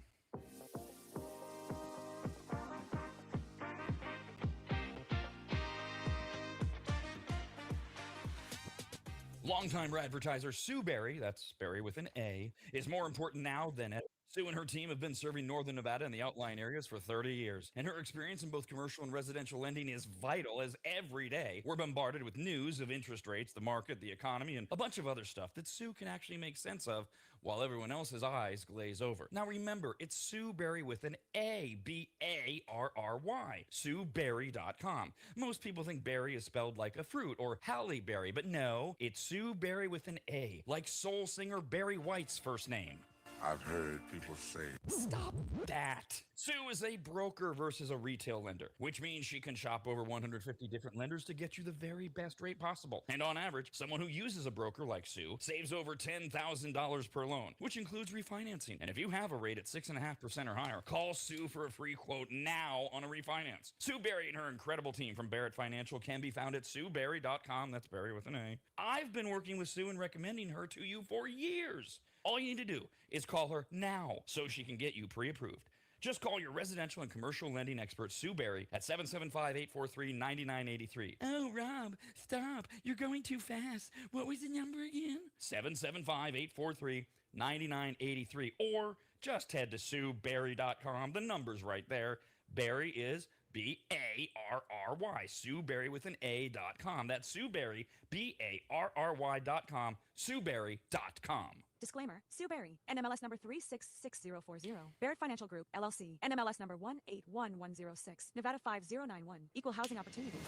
Longtime advertiser Sue Berry, that's Berry with an A, is more important now than ever. Sue and her team have been serving Northern Nevada and the outlying areas for 30 years, and her experience in both commercial and residential lending is vital, as every day we're bombarded with news of interest rates, the market, the economy, and a bunch of other stuff that Sue can actually make sense of while everyone else's eyes glaze over. Now remember, it's Sue Berry with an A, B-A-R-R-Y, SueBerry.com. Most people think berry is spelled like a fruit or Halle Berry, but no, it's Sue Berry with an A, like soul singer Barry White's first name. I've heard people say, Stop that. Sue is a broker versus a retail lender, which means she can shop over 150 different lenders to get you the very best rate possible. And on average, someone who uses a broker like Sue saves over $10,000 per loan, which includes refinancing. And if you have a rate at 6.5% or higher, call Sue for a free quote now on a refinance. Sue Berry and her incredible team from Barrett Financial can be found at SueBerry.com. That's Barry with an A. I've been working with Sue and recommending her to you for years. All you need to do is call her now so she can get you pre-approved. Just call your residential and commercial lending expert, Sue Berry, at 775-843-9983. Oh, Rob, stop. You're going too fast. What was the number again? 775-843-9983. Or just head to SueBerry.com. The number's right there. Berry is B-A-R-R-Y. Sue Berry with an A.com. That's Sue Berry, B-A-R-R-Y.com. SueBerry.com. Disclaimer, Sue Berry, NMLS number 366040. Barrett Financial Group, LLC, NMLS number 181106, Nevada 5091, Equal Housing Opportunity.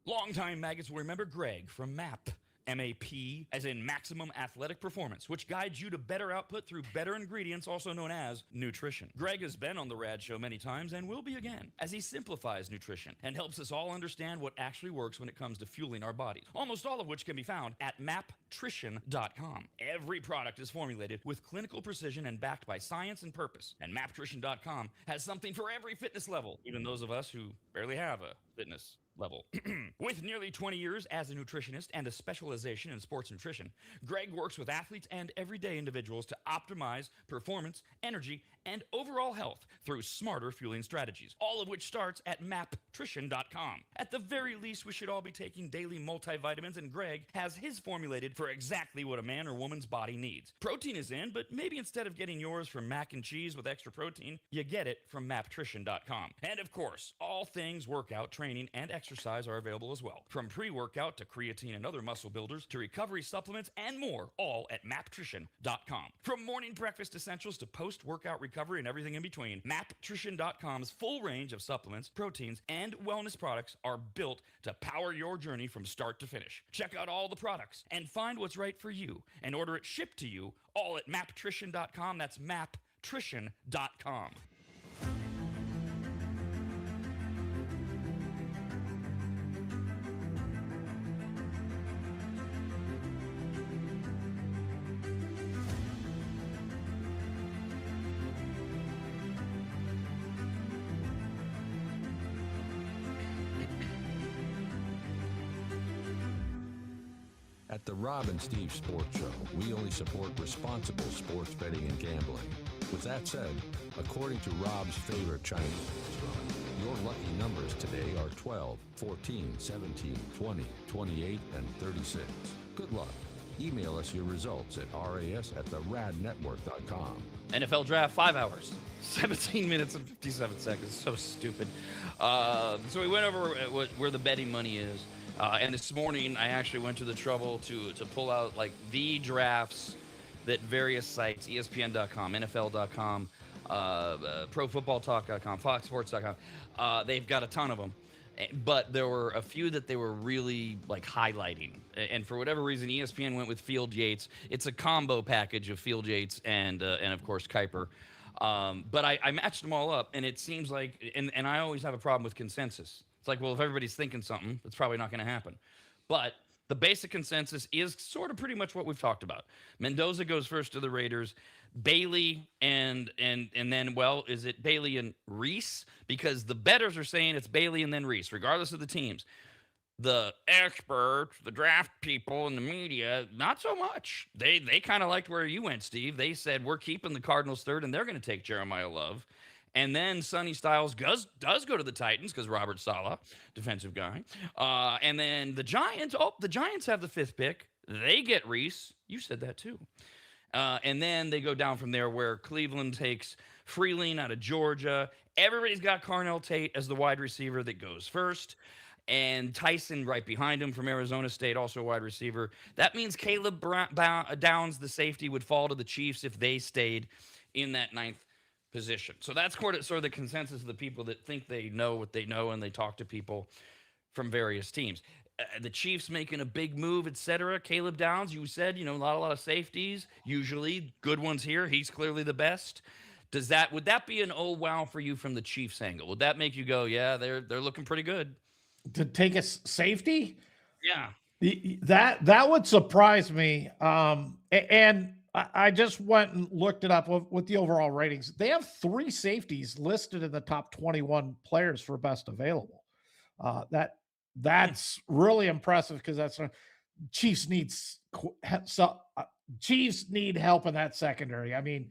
Longtime maggots will remember Greg from MAP. MAP, as in Maximum Athletic Performance, which guides you to better output through better ingredients, also known as nutrition. Greg has been on the Rad Show many times and will be again, as he simplifies nutrition and helps us all understand what actually works when it comes to fueling our bodies, almost all of which can be found at maptrition.com. Every product is formulated with clinical precision and backed by science and purpose, and maptrition.com has something for every fitness level, even those of us who barely have a fitness level. With nearly 20 years as a nutritionist and a specialization in sports nutrition, Greg works with athletes and everyday individuals to optimize performance, energy, and overall health through smarter fueling strategies, all of which starts at maptrition.com. At the very least, we should all be taking daily multivitamins, and Greg has his formulated for exactly what a man or woman's body needs. Protein is in, but maybe instead of getting yours from mac and cheese with extra protein, you get it from maptrition.com. And of course, all things workout, training, and exercise are available as well. From pre-workout to creatine and other muscle builders to recovery supplements and more, all at maptrition.com. From morning breakfast essentials to post-workout recovery and everything in between, maptrition.com's full range of supplements, proteins, and wellness products are built to power your journey from start to finish. Check out all the products and find what's right for you and order it shipped to you all at maptrition.com. That's maptrition.com. At the Rob and Steve Sports Show, we only support responsible sports betting and gambling. With that said, according to Rob's favorite Chinese restaurant, your lucky numbers today are 12, 14, 17, 20, 28, and 36. Good luck. Email us your results at ras@theradnetwork.com. NFL draft, 5 hours, 17 minutes and 57 seconds. So stupid. So we went over where the betting money is. And this morning, I actually went to the trouble to pull out like the drafts that various sites, ESPN.com, NFL.com, ProFootballTalk.com, FoxSports.com, they've got a ton of them. But there were a few that they were really like highlighting. And for whatever reason, ESPN went with Field Yates. It's a combo package of Field Yates and of course, Kuiper. But I matched them all up, and it seems like, and I always have a problem with consensus. It's like, well, if everybody's thinking something, that's probably not going to happen. But the basic consensus is sort of pretty much what we've talked about. Mendoza goes first to the Raiders. Bailey and then, well, is it Bailey and Reese? Because the bettors are saying it's Bailey and then Reese, regardless of the teams. The experts, the draft people, and the media, not so much. They kind of liked where you went, Steve. They said, we're keeping the Cardinals third, and they're going to take Jeremiah Love. And then Sonny Styles does go to the Titans because Robert Saleh, defensive guy. And then the Giants have the 5th pick. They get Reese. You said that too. And then they go down from there where Cleveland takes Freeling out of Georgia. Everybody's got Carnell Tate as the wide receiver that goes first. And Tyson right behind him from Arizona State, also a wide receiver. That means Caleb Downs, the safety, would fall to the Chiefs if they stayed in that 9th position. So that's sort of the consensus of the people that think they know what they know, and they talk to people from various teams. The Chiefs making a big move, etc. Caleb Downs, you said, a lot of safeties, usually good ones here. He's clearly the best. Would that be an oh wow for you from the Chiefs angle? Would that make you go, yeah, they're looking pretty good? To take a safety? Yeah. That would surprise me. And I just went and looked it up with the overall ratings. They have 3 safeties listed in the top 21 players for best available. That's really impressive because Chiefs needs Chiefs need help in that secondary. I mean,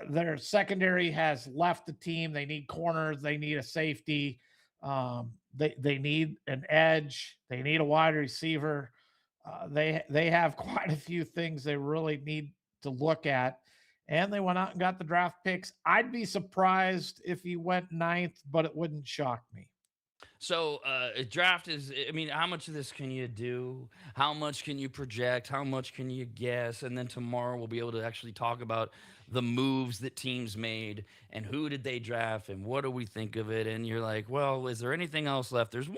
their secondary has left the team. They need corners. They need a safety. They need an edge. They need a wide receiver. They have quite a few things they really need to look at, and they went out and got the draft picks. I'd be surprised if he went 9th, but it wouldn't shock me. So draft is, I mean, how much of this can you do? How much can you project? How much can you guess? And then tomorrow we'll be able to actually talk about the moves that teams made and who did they draft and what do we think of it? And you're like, well, is there anything else left? There's one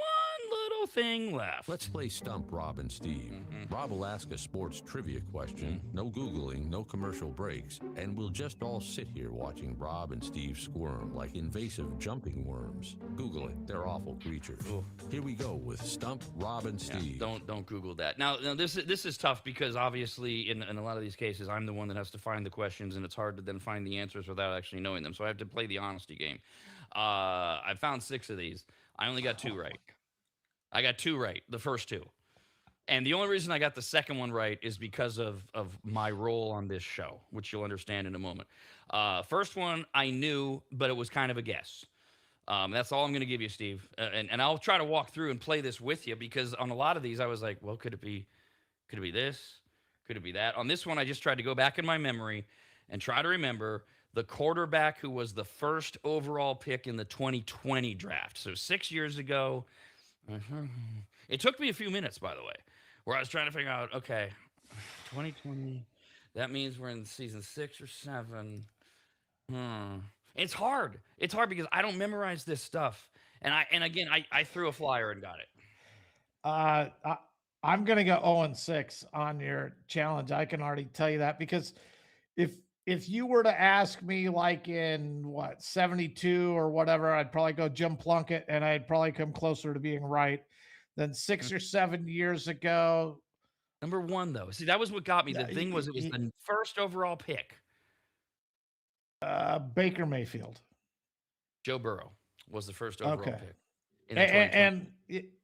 little thing left. Let's play Stump Rob and Steve. Rob will ask a sports trivia question, no Googling, no commercial breaks, and we'll just all sit here watching Rob and Steve squirm like invasive jumping worms. Google it. They're awful creatures. Ooh. Here we go with Stump Rob and Steve. Yeah, don't Google that. Now this is tough because obviously in a lot of these cases I'm the one that has to find the questions, and it's hard to then find the answers without actually knowing them. So I have to play the honesty game. I found 6 of these. I only got 2 right. I got 2 right, the first 2. And the only reason I got the second one right is because of my role on this show, which you'll understand in a moment. First one I knew, but it was kind of a guess. That's all I'm going to give you, Steve. And I'll try to walk through and play this with you because on a lot of these I was like, well, could it be this? Could it be that? On this one, I just tried to go back in my memory and try to remember the quarterback who was the first overall pick in the 2020 draft. So 6 years ago. It took me a few minutes, by the way, where I was trying to figure out, okay, 2020, that means we're in season 6 or 7. It's hard. It's hard because I don't memorize this stuff. And again, I threw a flyer and got it. I'm going to go 0-6 on your challenge. I can already tell you that because if you were to ask me like in 72 or whatever, I'd probably go Jim Plunkett and I'd probably come closer to being right than 6 or 7 years ago. Number 1 though. See, that was what got me. The thing was, it was the first overall pick. Baker Mayfield. Joe Burrow was the first overall pick.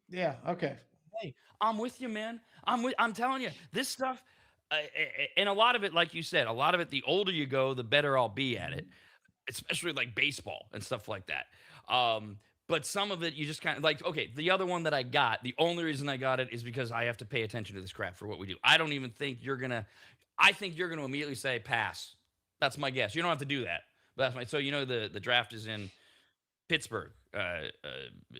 Yeah, okay. Hey, I'm with you, man. I'm telling you, this stuff, and a lot of it, like you said, a lot of it, the older you go, the better I'll be at it, especially like baseball and stuff like that. But some of it, you just kind of like, okay, the other one that I got, the only reason I got it is because I have to pay attention to this crap for what we do. I don't even think I think you're going to immediately say pass. That's my guess. You don't have to do that. But that's so the draft is in Pittsburgh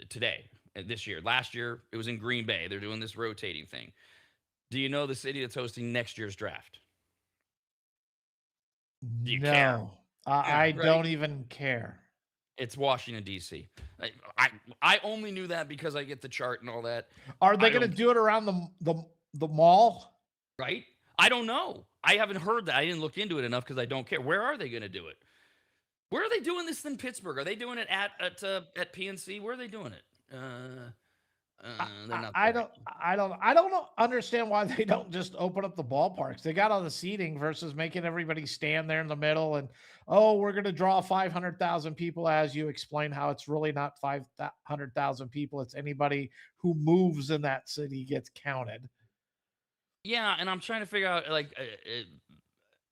today, this year. Last year, it was in Green Bay. They're doing this rotating thing. Do you know the city that's hosting next year's draft? Do you care? I don't even care. It's Washington, D.C. I only knew that because I get the chart and all that. Are they going to do it around the mall? Right? I don't know. I haven't heard that. I didn't look into it enough because I don't care. Where are they going to do it? Where are they doing this in Pittsburgh? Are they doing it at PNC? Where are they doing it? I don't understand why they don't just open up the ballparks. They got all the seating versus making everybody stand there in the middle and, oh, we're going to draw 500,000 people, as you explain how it's really not 500,000 people. It's anybody who moves in that city gets counted. Yeah, and I'm trying to figure out, like,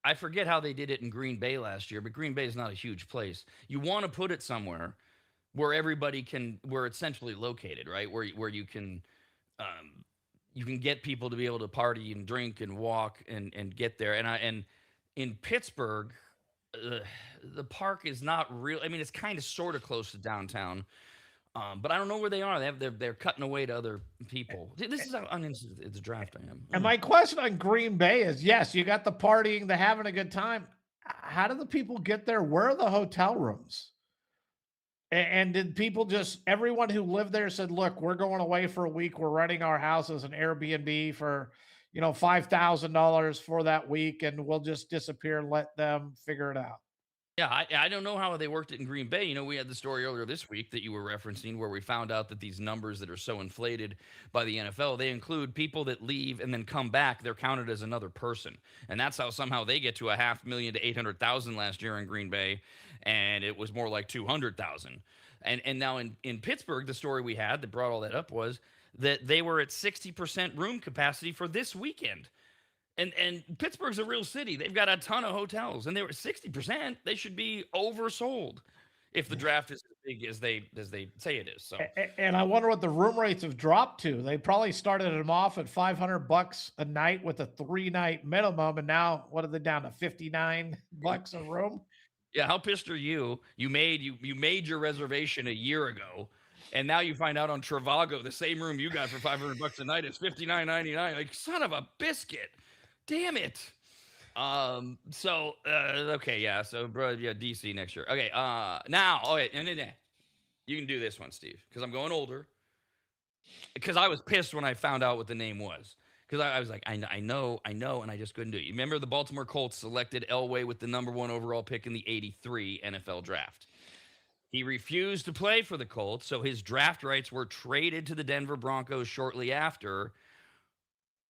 I forget how they did it in Green Bay last year, but Green Bay is not a huge place. You want to put it somewhere where everybody where it's centrally located, right? Where you can get people to be able to party and drink and walk and get there. And in Pittsburgh, the park is not real. I mean, it's kind of sort of close to downtown, but I don't know where they are. They're cutting away to other people. This is how uninterested the draft I am. And my question on Green Bay is: yes, you got the partying, the having a good time. how do the people get there? Where are the hotel rooms? And did people just everyone who lived there said, "Look, we're going away for a week. We're renting our house as an Airbnb for, $5,000 for that week, and we'll just disappear and let them figure it out." Yeah, I don't know how they worked it in Green Bay. We had the story earlier this week that you were referencing where we found out that these numbers that are so inflated by the NFL, they include people that leave and then come back. They're counted as another person. And that's how somehow they get to a 500,000 to 800,000 last year in Green Bay. And it was more like 200,000. And now in Pittsburgh, the story we had that brought all that up was that they were at 60% room capacity for this weekend. And Pittsburgh's a real city. They've got a ton of hotels, and they were 60%. They should be oversold if the draft is as big as they say it is. So And I wonder what the room rates have dropped to. They probably started them off at $500 a night with a 3-night minimum, and now what are they down to $59 a room? yeah, how pissed are you? You made your reservation a year ago, and now you find out on Trivago the same room you got for $500 a night is $59.99. Like son of a biscuit. Damn it. So okay, yeah. So bro, yeah, DC next year. Okay, now, okay, you can do this one, Steve, because I'm going older. Because I was pissed when I found out what the name was. Because I was like, I know, and I just couldn't do it. You remember the Baltimore Colts selected Elway with the number 1 overall pick in the '83 NFL draft. He refused to play for the Colts, so his draft rights were traded to the Denver Broncos shortly after.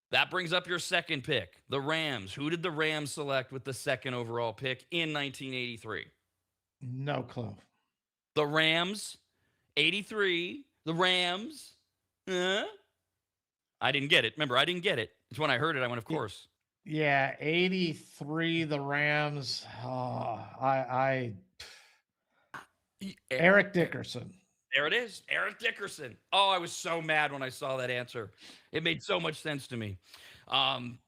That brings up your second pick, the Rams. Who did the Rams select with the 2nd overall pick in 1983? No clue. The Rams, 83, the Rams. Huh? I didn't get it. Remember, I didn't get it. It's when I heard it, I went, of course. Yeah, 83, the Rams. Eric Dickerson. There it is. Eric Dickerson. Oh, I was so mad when I saw that answer. It made so much sense to me.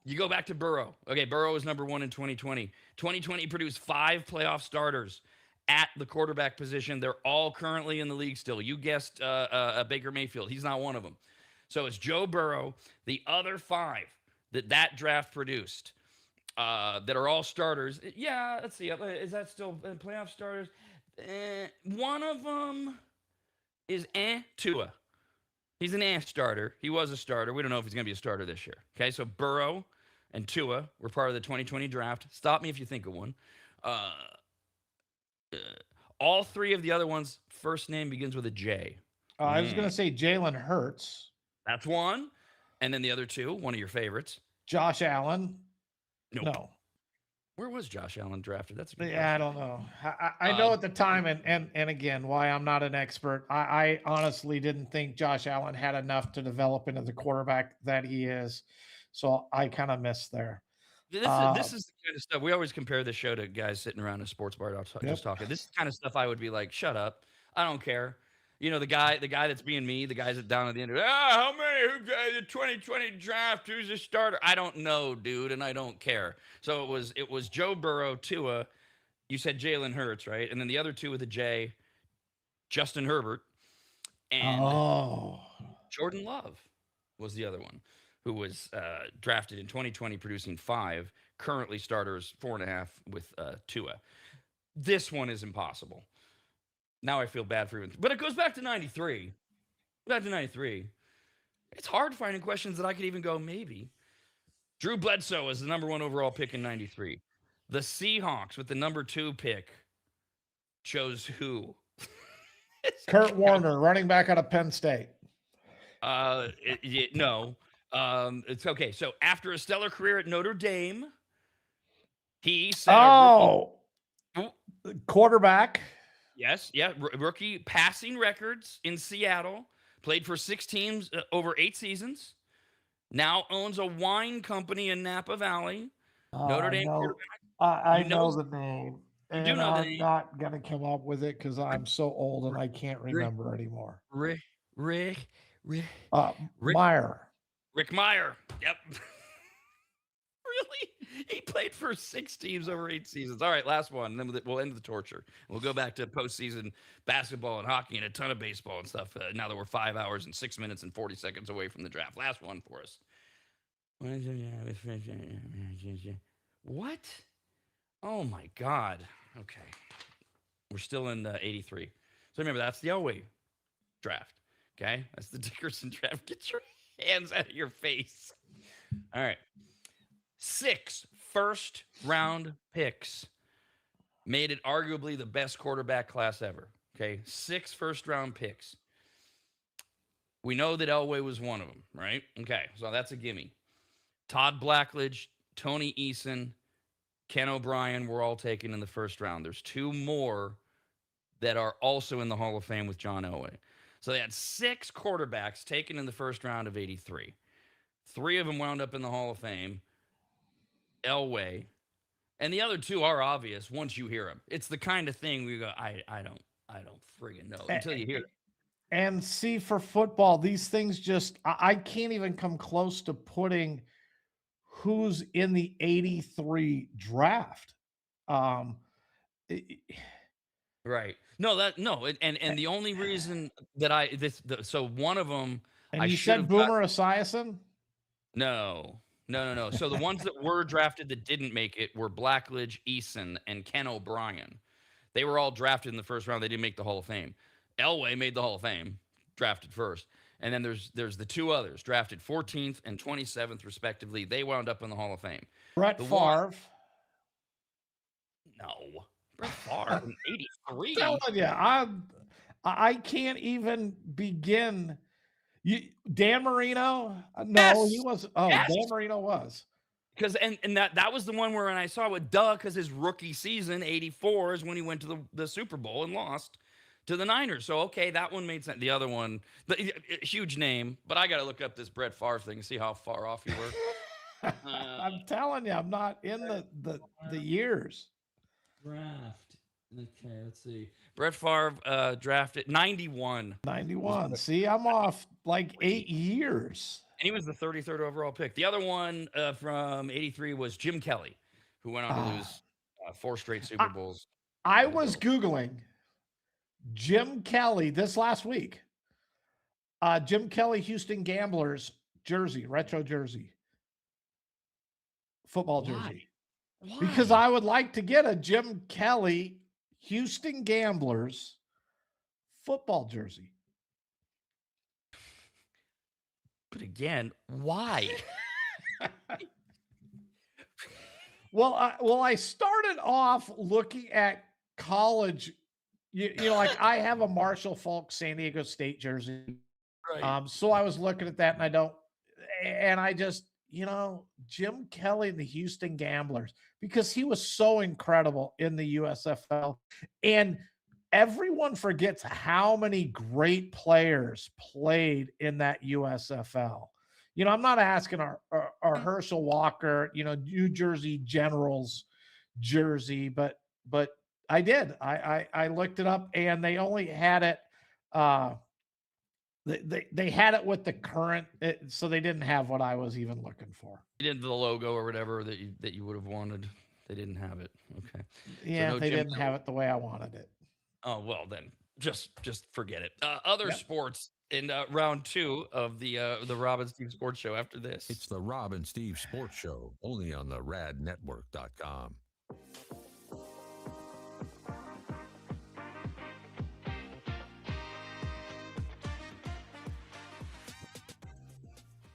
You go back to Burrow. Okay, Burrow was number 1 in 2020. 2020 produced 5 playoff starters at the quarterback position. They're all currently in the league still. You guessed Baker Mayfield. He's not one of them. So it's Joe Burrow. The other 5 that draft produced that are all starters. Yeah, let's see. Is that still playoff starters? One of them is Tua. He's an starter. He was a starter. We don't know if he's going to be a starter this year. Okay, so Burrow and Tua were part of the 2020 draft. Stop me if you think of one. All 3 of the other ones, first name begins with a J. I was going to say Jalen Hurts. That's one. And then the other 2, one of your favorites. Josh Allen. Nope. No. Where was Josh Allen drafted? That's a good I don't know. I know at the time, and again, why I'm not an expert. I honestly didn't think Josh Allen had enough to develop into the quarterback that he is. So I kind of missed there. This is the kind of stuff we always compare the show to guys sitting around a sports bar just talking. This is the kind of stuff I would be like, shut up. I don't care. The guy that's being me, the guys that down at the end, how many the 2020 draft, who's a starter? I don't know, dude, and I don't care. So it was Joe Burrow, Tua. You said Jalen Hurts, right? And then the other 2 with a J, Justin Herbert, and Jordan Love was the other one who was drafted in 2020, producing 5, currently starters 4.5 with Tua. This one is impossible. Now I feel bad for even, but it goes back to 93. It's hard finding questions that I could even go, maybe. Drew Bledsoe is the number 1 overall pick in 93. The Seahawks with the number 2 pick chose who? Kurt Warner, running back out of Penn State. No. It's okay. So after a stellar career at Notre Dame, he set quarterback. Yes, yeah, rookie passing records in Seattle. Played for 6 teams over 8 seasons. Now owns a wine company in Napa Valley. Notre Dame quarterback. I know the name. You do know the name. I'm not going to come up with it because I'm so old and I can't remember anymore. Rick Meyer. Rick Meyer. Yep. Really? He played for 6 teams over 8 seasons. All right, last one. Then we'll end the torture. We'll go back to postseason basketball and hockey and a ton of baseball and stuff. Now that we're 5 hours and 6 minutes and 40 seconds away from the draft. Last one for us. What? Oh my God. Okay. We're still in 83. So remember, that's the Elway draft. Okay. That's the Dickerson draft. Get your hands out of your face. All right. 6 first round picks made it arguably the best quarterback class ever. Okay. 6 first round picks. We know that Elway was one of them, right? Okay. So that's a gimme. Todd Blackledge, Tony Eason, Ken O'Brien were all taken in the first round. There's 2 more that are also in the Hall of Fame with John Elway. So they had 6 quarterbacks taken in the first round of 83. 3 of them wound up in the Hall of Fame. Elway. And the other 2 are obvious once you hear them. It's the kind of thing we go, I don't friggin' know until you hear it. And see, for football, these things I can't even come close to putting who's in the 83 draft. Um, Right. And the only reason that so one of them and I you should said have got. Boomer Esiason? No. So the ones that were drafted that didn't make it were Blackledge, Eason, and Ken O'Brien. They were all drafted in the first round. They didn't make the Hall of Fame. Elway made the Hall of Fame, drafted first. And then there's the 2 others, drafted 14th and 27th, respectively. They wound up in the Hall of Fame. Brett Favre. No. Brett Favre in 83. Telling you, I can't even begin. Dan Marino? No, Yes! he was. Oh, Yes! Dan Marino was. Because and that was the one where when I saw it, because his rookie season, 84, is when he went to the Super Bowl and lost to the Niners. So, okay, that one made sense. The other one, huge name, but I got to look up this Brett Favre thing and see how far off you were. I'm telling you, I'm not in the years. Draft. Okay, let's see. Brett Favre drafted 91. 91. See, I'm off like 8 years. And he was the 33rd overall pick. The other one from 83 was Jim Kelly, who went on to lose 4 straight Super Bowls. I was Googling Jim Kelly this last week. Jim Kelly, Houston Gamblers jersey, retro jersey, football jersey. Why? Because I would like to get a Jim Kelly, Houston Gamblers football jersey. But again, why? Well, I started off looking at college. You know, like I have a Marshall Falk San Diego State jersey. Right. So I was looking at that and I just, Jim Kelly and the Houston Gamblers, because he was so incredible in the USFL. And everyone forgets how many great players played in that USFL. I'm not asking our Herschel Walker, New Jersey Generals jersey, but I did. I looked it up, and they only had it. They had it with the current, so they didn't have what I was even looking for. You did the logo or whatever that you would have wanted. They didn't have it. Okay. Yeah, So no they Jim didn't have it the way I wanted it. Oh well, then just forget it. Other sports in round 2 of the Rob and Steve Sports Show after this. It's the Rob and Steve Sports Show, only on the radnetwork.com.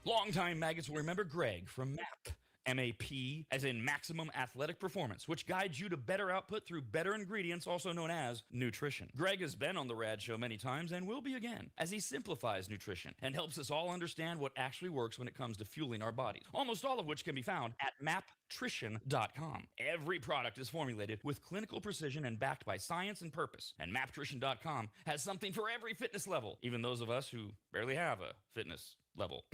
Longtime maggots will remember Greg from MAP. MAP, as in Maximum Athletic Performance, which guides you to better output through better ingredients, also known as nutrition. Greg has been on the Rad Show many times and will be again, as he simplifies nutrition and helps us all understand what actually works when it comes to fueling our bodies, almost all of which can be found at maptrition.com. Every product is formulated with clinical precision and backed by science and purpose, and maptrition.com has something for every fitness level, even those of us who barely have a fitness level.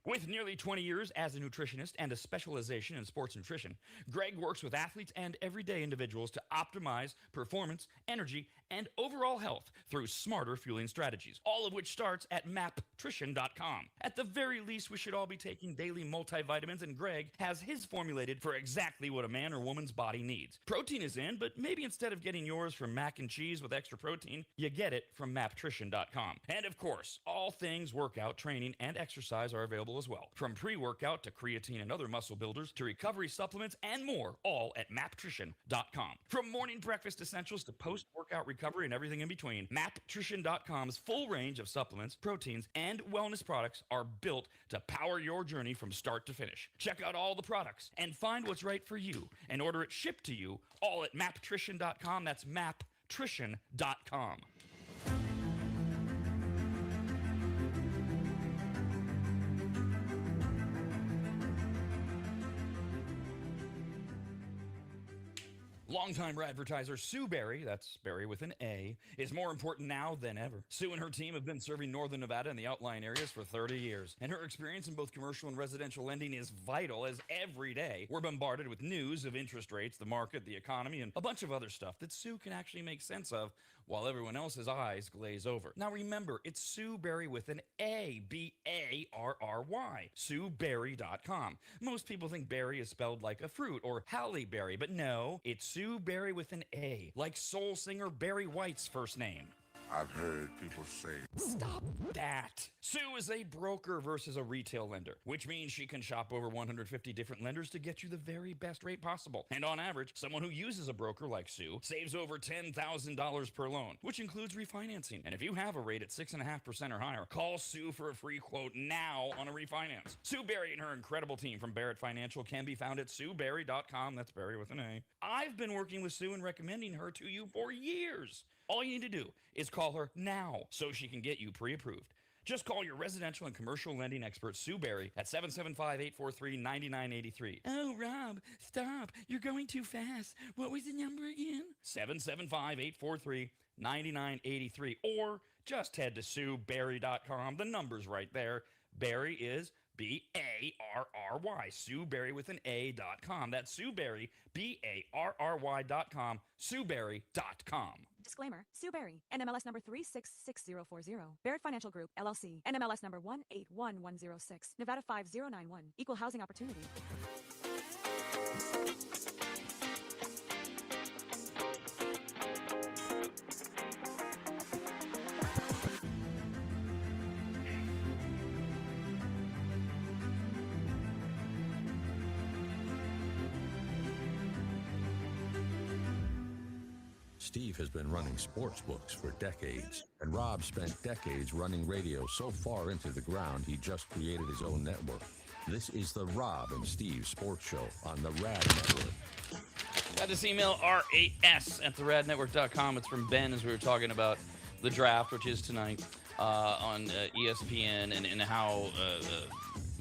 With nearly 20 years as a nutritionist and a specialization in sports nutrition, Greg works with athletes and everyday individuals to optimize performance, energy, and overall health through smarter fueling strategies, all of which starts at maptrition.com. At the very least, we should all be taking daily multivitamins, and Greg has his formulated for exactly what a man or woman's body needs. Protein is in, but maybe instead of getting yours from mac and cheese with extra protein, you get it from maptrition.com. And of course, all things workout, training, and exercise exercise are available as well. From pre-workout to creatine and other muscle builders to recovery supplements and more, all at maptrition.com. From morning breakfast essentials to post-workout recovery and everything in between, maptrition.com's full range of supplements, proteins, and wellness products are built to power your journey from start to finish. Check out all the products and find what's right for you and order it shipped to you all at maptrition.com. That's maptrition.com. Longtime advertiser Sue Berry, that's Berry with an A, is more important now than ever. Sue and her team have been serving Northern Nevada and the outlying areas for 30 years, and her experience in both commercial and residential lending is vital, as every day we're bombarded with news of interest rates, the market, the economy, and a bunch of other stuff that Sue can actually make sense of while everyone else's eyes glaze over. Now remember, it's Sue Berry with an A, B-A-R-R-Y, SueBerry.com. Most people think berry is spelled like a fruit or Halle Berry, but no, it's Sue Berry with an A, like soul singer Barry White's first name. I've heard people say, Stop that. Sue is a broker versus a retail lender, which means she can shop over 150 different lenders to get you the very best rate possible. And on average, someone who uses a broker like Sue saves over $10,000 per loan, which includes refinancing. And if you have a rate at 6.5% or higher, call Sue for a free quote now on a refinance. Sue Berry and her incredible team from Barrett Financial can be found at SueBerry.com. That's Berry with an A. I've been working with Sue and recommending her to you for years. All you need to do is call her now so she can get you pre-approved. Just call your residential and commercial lending expert, Sue Berry, at 775-843-9983. Oh, Rob, stop. You're going too fast. What was the number again? 775-843-9983. Or just head to SueBerry.com. The number's right there. Berry is B-A-R-R-Y. Sue Berry with an A.com. That's Sue Berry, B-A-R-R-Y.com. SueBerry.com. Disclaimer, Sue Berry, NMLS number 366040, Barrett Financial Group, LLC, NMLS number 181106, Nevada 5091, Equal Housing Opportunity. Steve has been running sports books for decades, and Rob spent decades running radio so far into the ground he just created his own network. This is the Rob and Steve Sports Show on the Rad Network. Got this email, ras at theradnetwork.com. It's from Ben as we were talking about the draft, which is tonight on ESPN, and how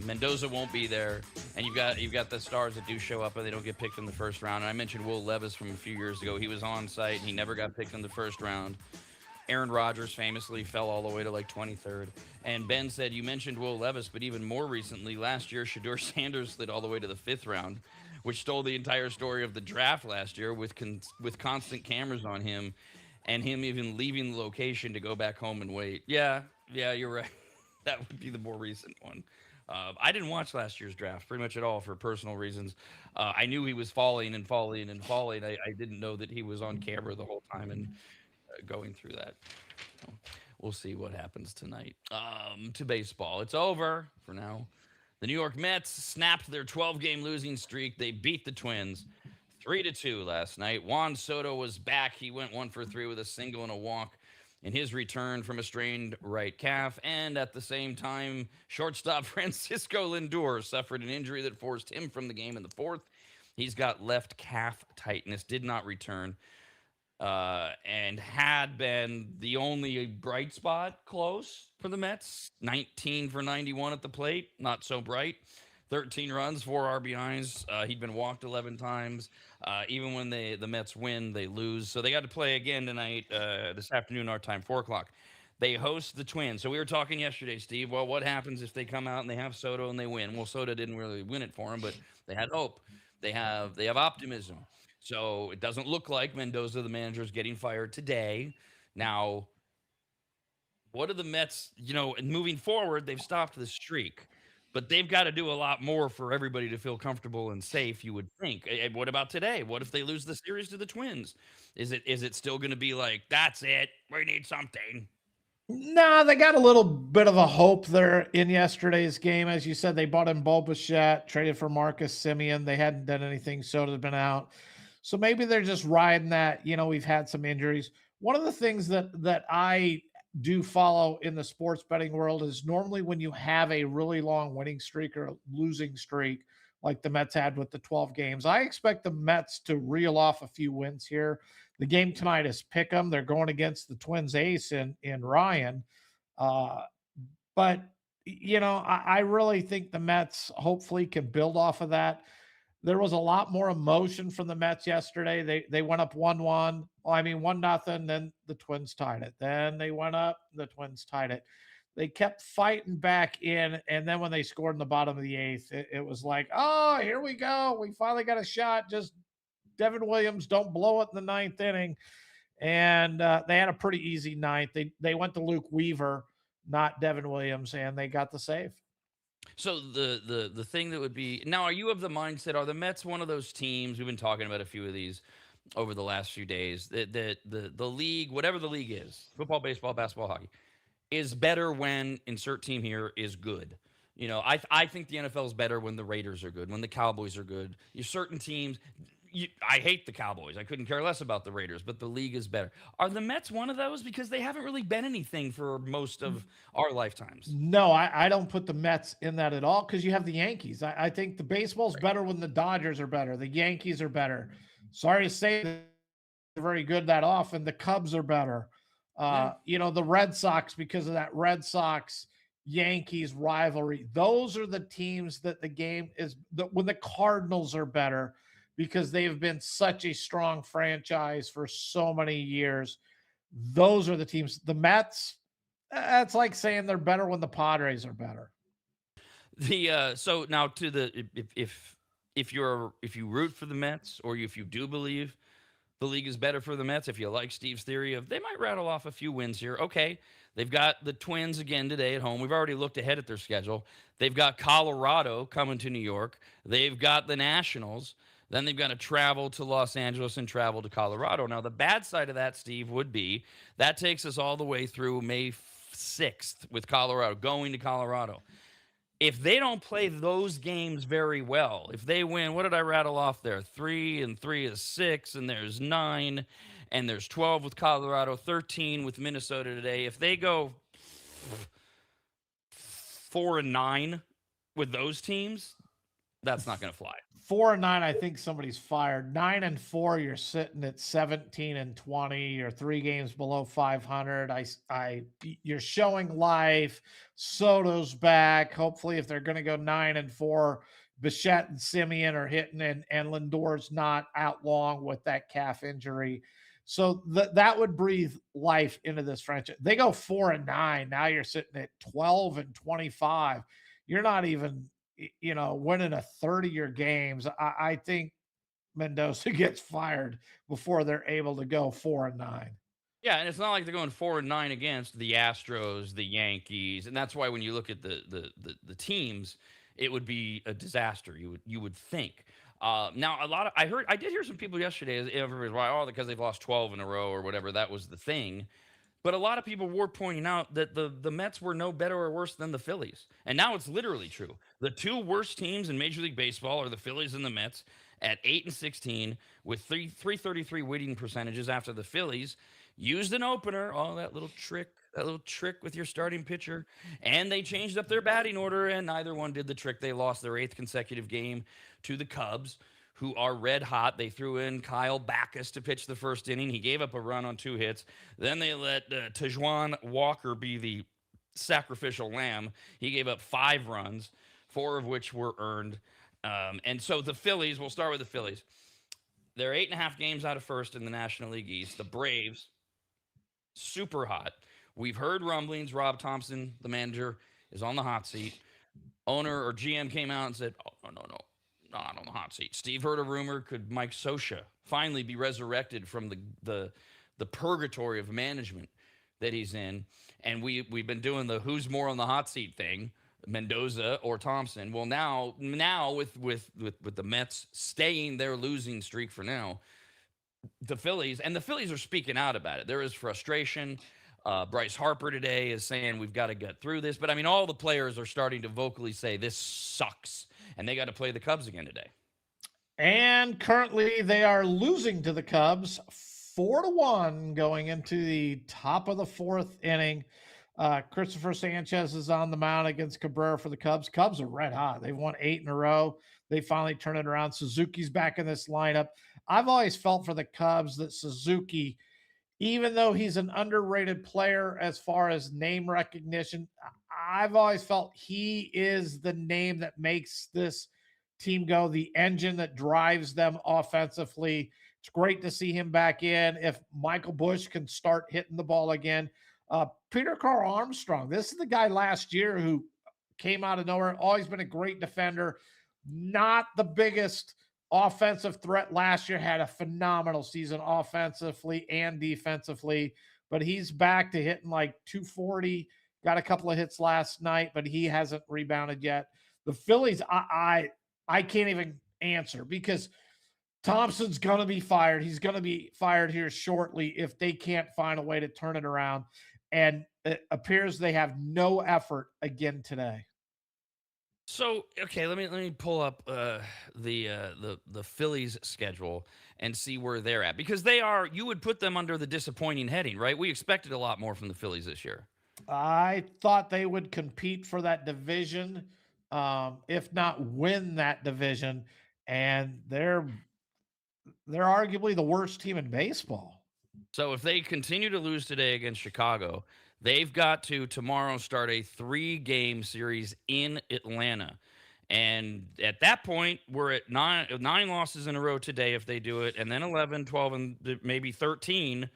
Mendoza won't be there, and you've got the stars that do show up and they don't get picked in the first round. And I mentioned Will Levis from a few years ago. He was on site and he never got picked in the first round. Aaron Rodgers famously fell all the way to like 23rd. And Ben said, you mentioned Will Levis, but even more recently, last year, Shedeur Sanders slid all the way to the 5th round, which stole the entire story of the draft last year with constant cameras on him and him even leaving the location to go back home and wait. Yeah, you're right. That would be the more recent one. I didn't watch last year's draft pretty much at all for personal reasons. I knew he was falling and falling and falling. I didn't know that he was on camera the whole time and going through that. So we'll see what happens tonight. To baseball. It's over for now. The New York Mets snapped their 12-game losing streak. They beat the Twins 3-2 last night. Juan Soto was back. He went 1 for 3 with a single and a walk in his return from a strained right calf. And at the same time, shortstop Francisco Lindor suffered an injury that forced him from the game in the 4th. He's got left calf tightness, did not return, and had been the only bright spot close for the Mets. 19 for 91 at the plate, not so bright. 13 runs, 4 RBIs. He'd been walked 11 times. Even when the Mets win, they lose. So they got to play again tonight, this afternoon, our time, 4 o'clock. They host the Twins. So we were talking yesterday, Steve. Well, what happens if they come out and they have Soto and they win? Well, Soto didn't really win it for them, but they had hope. They have optimism. So it doesn't look like Mendoza, the manager, is getting fired today. Now, what are the Mets, moving forward, they've stopped the streak. But they've got to do a lot more for everybody to feel comfortable and safe, you would think. What about today? What if they lose the series to the Twins? Is it still going to be like, that's it, we need something? No, they got a little bit of a hope there in yesterday's game. As you said, they bought in Bo Bichette, traded for Marcus Simeon. They hadn't done anything. Soda's been out. So maybe they're just riding that. We've had some injuries. One of the things that I do follow in the sports betting world is normally when you have a really long winning streak or a losing streak, like the Mets had with the 12 games, I expect the Mets to reel off a few wins here. The game tonight is pick 'em. They're going against the Twins ace in Ryan. Uh, but I really think the Mets hopefully can build off of that. There was a lot more emotion from the Mets yesterday. They went up 1-1. Well, I mean 1-0, then the Twins tied it. Then they went up, the Twins tied it. They kept fighting back in, and then when they scored in the bottom of the eighth, it was like, oh, here we go. We finally got a shot. Just Devin Williams, don't blow it in the ninth inning. And they had a pretty easy ninth. They went to Luke Weaver, not Devin Williams, and they got the save. So the thing that would be now, are you of the mindset? Are the Mets one of those teams? We've been talking about a few of these over the last few days. That the league, whatever the league is, football, baseball, basketball, hockey, is better when insert team here is good. I think the NFL is better when the Raiders are good, when the Cowboys are good. You certain teams. I hate the Cowboys. I couldn't care less about the Raiders, but the league is better. Are the Mets one of those? Because they haven't really been anything for most of our lifetimes. No, I don't put the Mets in that at all because you have the Yankees. I think the baseball's better when the Dodgers are better. The Yankees are better. Sorry to say they're very good that often. The Cubs are better. The Red Sox, because of that Red Sox Yankees rivalry, those are the teams that the game is when the Cardinals are better because they've been such a strong franchise for so many years. Those are the teams. The Mets, that's like saying they're better when the Padres are better. So now to the if you root for the Mets, or if you do believe the league is better for the Mets, if you like Steve's theory of they might rattle off a few wins here. Okay, they've got the Twins again today at home. We've already looked ahead at their schedule. They've got Colorado coming to New York. They've got the Nationals. Then they've got to travel to Los Angeles and travel to Colorado. Now, the bad side of that, Steve, would be that takes us all the way through May 6th with Colorado, going to Colorado. If they don't play those games very well, if they win, what did I rattle off there? 3 and 3 is 6, and there's 9, and there's 12 with Colorado, 13 with Minnesota today. If they go 4 and 9 with those teams, that's not going to fly. 4 and 9, I think somebody's fired. 9 and 4, you're sitting at 17 and 20. You're 3 games below 500. You're showing life. Soto's back. Hopefully, if they're going to go 9 and 4, Bichette and Simeon are hitting, and Lindor's not out long with that calf injury. So that would breathe life into this franchise. They go 4 and 9. Now you're sitting at 12 and 25. You're not even winning a 30 of your games. I think Mendoza gets fired before they're able to go 4 and 9. Yeah, and it's not like they're going 4 and 9 against the Astros, the Yankees, and that's why when you look at the teams, it would be a disaster. You would think. Now, I did hear some people yesterday. Everybody's like, oh, because they've lost 12 in a row or whatever. That was the thing. But a lot of people were pointing out that the Mets were no better or worse than the Phillies. And now it's literally true. The two worst teams in Major League Baseball are the Phillies and the Mets at 8 and 16 with 333 winning percentages after the Phillies used an opener. Oh, that little trick with your starting pitcher. And they changed up their batting order, and neither one did the trick. They lost their 8th consecutive game to the Cubs, who are red hot. They threw in Kyle Backus to pitch the first inning. He gave up a run on 2 hits. Then they let Tejuan Walker be the sacrificial lamb. He gave up 5 runs, 4 of which were earned. And so the Phillies, we'll start with the Phillies. They're 8.5 games out of first in the National League East. The Braves, super hot. We've heard rumblings. Rob Thompson, the manager, is on the hot seat. Owner or GM came out and said, oh, no, not on the hot seat. Steve heard a rumor, could Mike Scioscia finally be resurrected from the purgatory of management that he's in? And we've been doing the who's more on the hot seat thing, Mendoza or Thompson. Well, now with the Mets staying their losing streak for now, the Phillies are speaking out about it. There is frustration. Bryce Harper today is saying we've got to get through this. But I mean, all the players are starting to vocally say this sucks, and they got to play the Cubs again today. And currently they are losing to the Cubs 4-1 going into the top of the fourth inning. Christopher Sanchez is on the mound against Cabrera for the Cubs. Cubs are red hot. They've won 8 in a row. They finally turn it around. Suzuki's back in this lineup. I've always felt for the Cubs that Suzuki, even though he's an underrated player as far as name recognition, I've always felt he is the name that makes this team go, the engine that drives them offensively. It's great to see him back in. If Michael Bush can start hitting the ball again, Peter Carl Armstrong, this is the guy last year who came out of nowhere, always been a great defender, not the biggest offensive threat last year, had a phenomenal season offensively and defensively, but he's back to hitting like 240, got a couple of hits last night, but he hasn't rebounded yet. The Phillies, I can't even answer because Thompson's going to be fired. He's going to be fired here shortly if they can't find a way to turn it around. And it appears they have no effort again today. So okay, let me pull up the Phillies schedule and see where they're at, because they are, you would put them under the disappointing heading, right? We expected a lot more from the Phillies this year. I thought they would compete for that division, if not win that division, and they're arguably the worst team in baseball. So if they continue to lose today against Chicago, they've got to tomorrow start a 3-game series in Atlanta. And at that point, we're at nine losses in a row today if they do it, and then 11, 12, and maybe 13.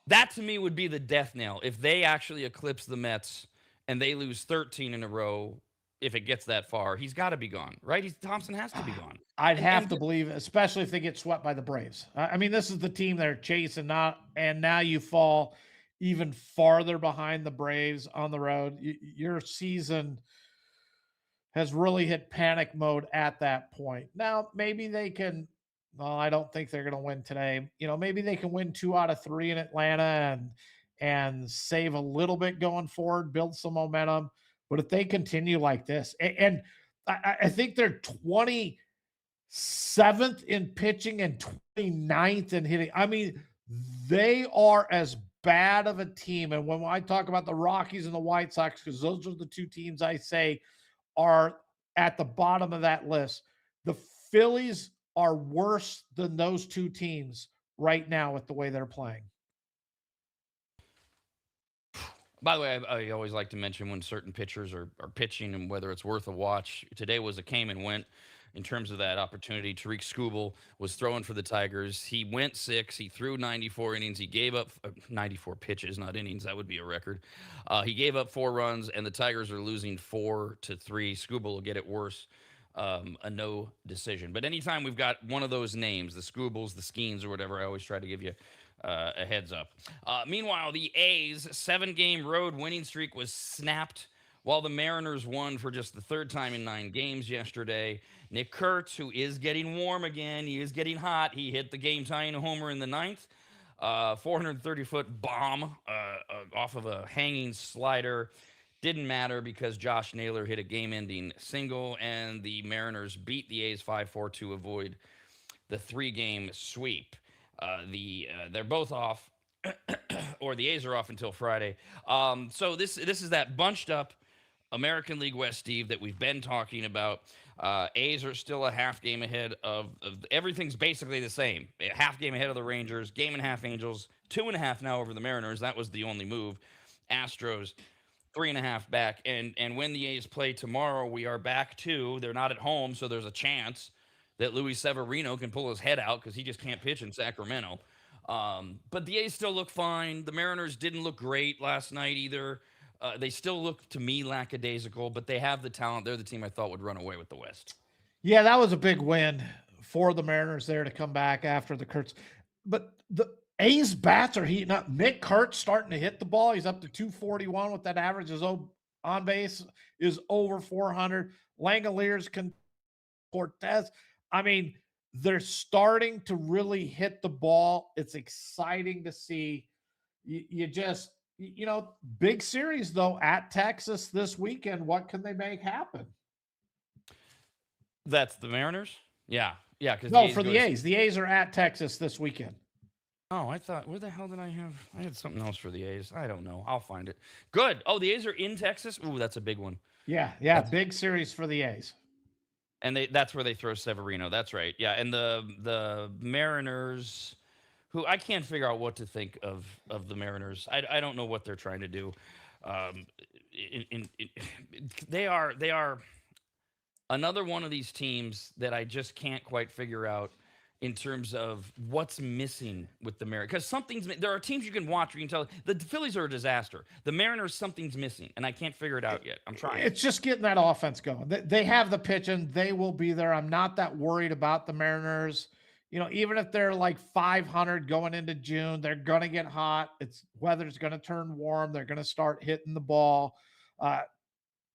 That to me would be the death nail. If they actually eclipse the Mets and they lose 13 in a row, if it gets that far, he's got to be gone, right? Thompson has to be gone. I'd have to believe, especially if they get swept by the Braves. I mean, this is the team they're chasing, and now you fall even farther behind the Braves on the road. Your season has really hit panic mode at that point. Now, maybe they can. Well, I don't think they're going to win today. Maybe they can win 2 out of 3 in Atlanta and save a little bit going forward, build some momentum. But if they continue like this, and I think they're 27th in pitching and 29th in hitting. I mean, they are as bad of a team. And when I talk about the Rockies and the White Sox, because those are the 2 teams I say are at the bottom of that list, the Phillies are worse than those 2 teams right now with the way they're playing. By the way, I always like to mention when certain pitchers are pitching and whether it's worth a watch. Today was a came and went in terms of that opportunity. Tariq Skubal was throwing for the Tigers. He went 6. He threw 94 innings. He gave up 94 pitches, not innings. That would be a record. He gave up 4 runs, and the Tigers are losing 4-3. Skubal will get it worse. A no decision. But anytime we've got one of those names, the Skubals, the Skeens, or whatever, I always try to give you a heads up. Meanwhile, the A's 7-game road winning streak was snapped while the Mariners won for just the 3rd time in 9 games yesterday. Nick Kurtz, who is getting warm again, he is getting hot. He hit the game-tying homer in the 9th. 430-foot bomb off of a hanging slider. Didn't matter because Josh Naylor hit a game-ending single, and the Mariners beat the A's 5-4 to avoid the 3-game sweep. They're both off, or the A's are off until Friday. So this is that bunched up American League West, Steve, that we've been talking about. A's are still a half game ahead of everything's basically the same. A half game ahead of the Rangers, game and a half Angels, 2.5 now over the Mariners. That was the only move. Astros 3.5 back. And when the A's play tomorrow, we are back to, they're not at home, so there's a chance that Luis Severino can pull his head out because he just can't pitch in Sacramento. But the A's still look fine. The Mariners didn't look great last night either. They still look, to me, lackadaisical, but they have the talent. They're the team I thought would run away with the West. Yeah, that was a big win for the Mariners there to come back after the Kurtz. But the A's bats are heating up. Nick Kurtz starting to hit the ball. He's up to 241 with that average. His on base is over 400. Langoliers, Cortez. I mean, they're starting to really hit the ball. It's exciting to see. You just Big series though at Texas this weekend. What can they make happen? That's the Mariners. Yeah, yeah, because the No, A's for go the to. A's. The A's are at Texas this weekend. Oh, I thought, where the hell did I have? I had something else for the A's. I don't know. I'll find it. Good. Oh, the A's are in Texas. Ooh, that's a big one. Yeah, That's big series for the A's. and that's where they throw Severino. That's right. Yeah, and the Mariners, who I can't figure out what to think of the Mariners. I don't know what they're trying to do. Um, they are another one of these teams that I just can't quite figure out in terms of what's missing with the Mariners. Because there are teams you can watch where you can tell the Phillies are a disaster. The Mariners, something's missing, and I can't figure it out yet. I'm trying. It's just getting that offense going. They have the pitching. They will be there. I'm not that worried about the Mariners. Even if they're like 500 going into June, they're going to get hot. Weather's going to turn warm. They're going to start hitting the ball. Uh,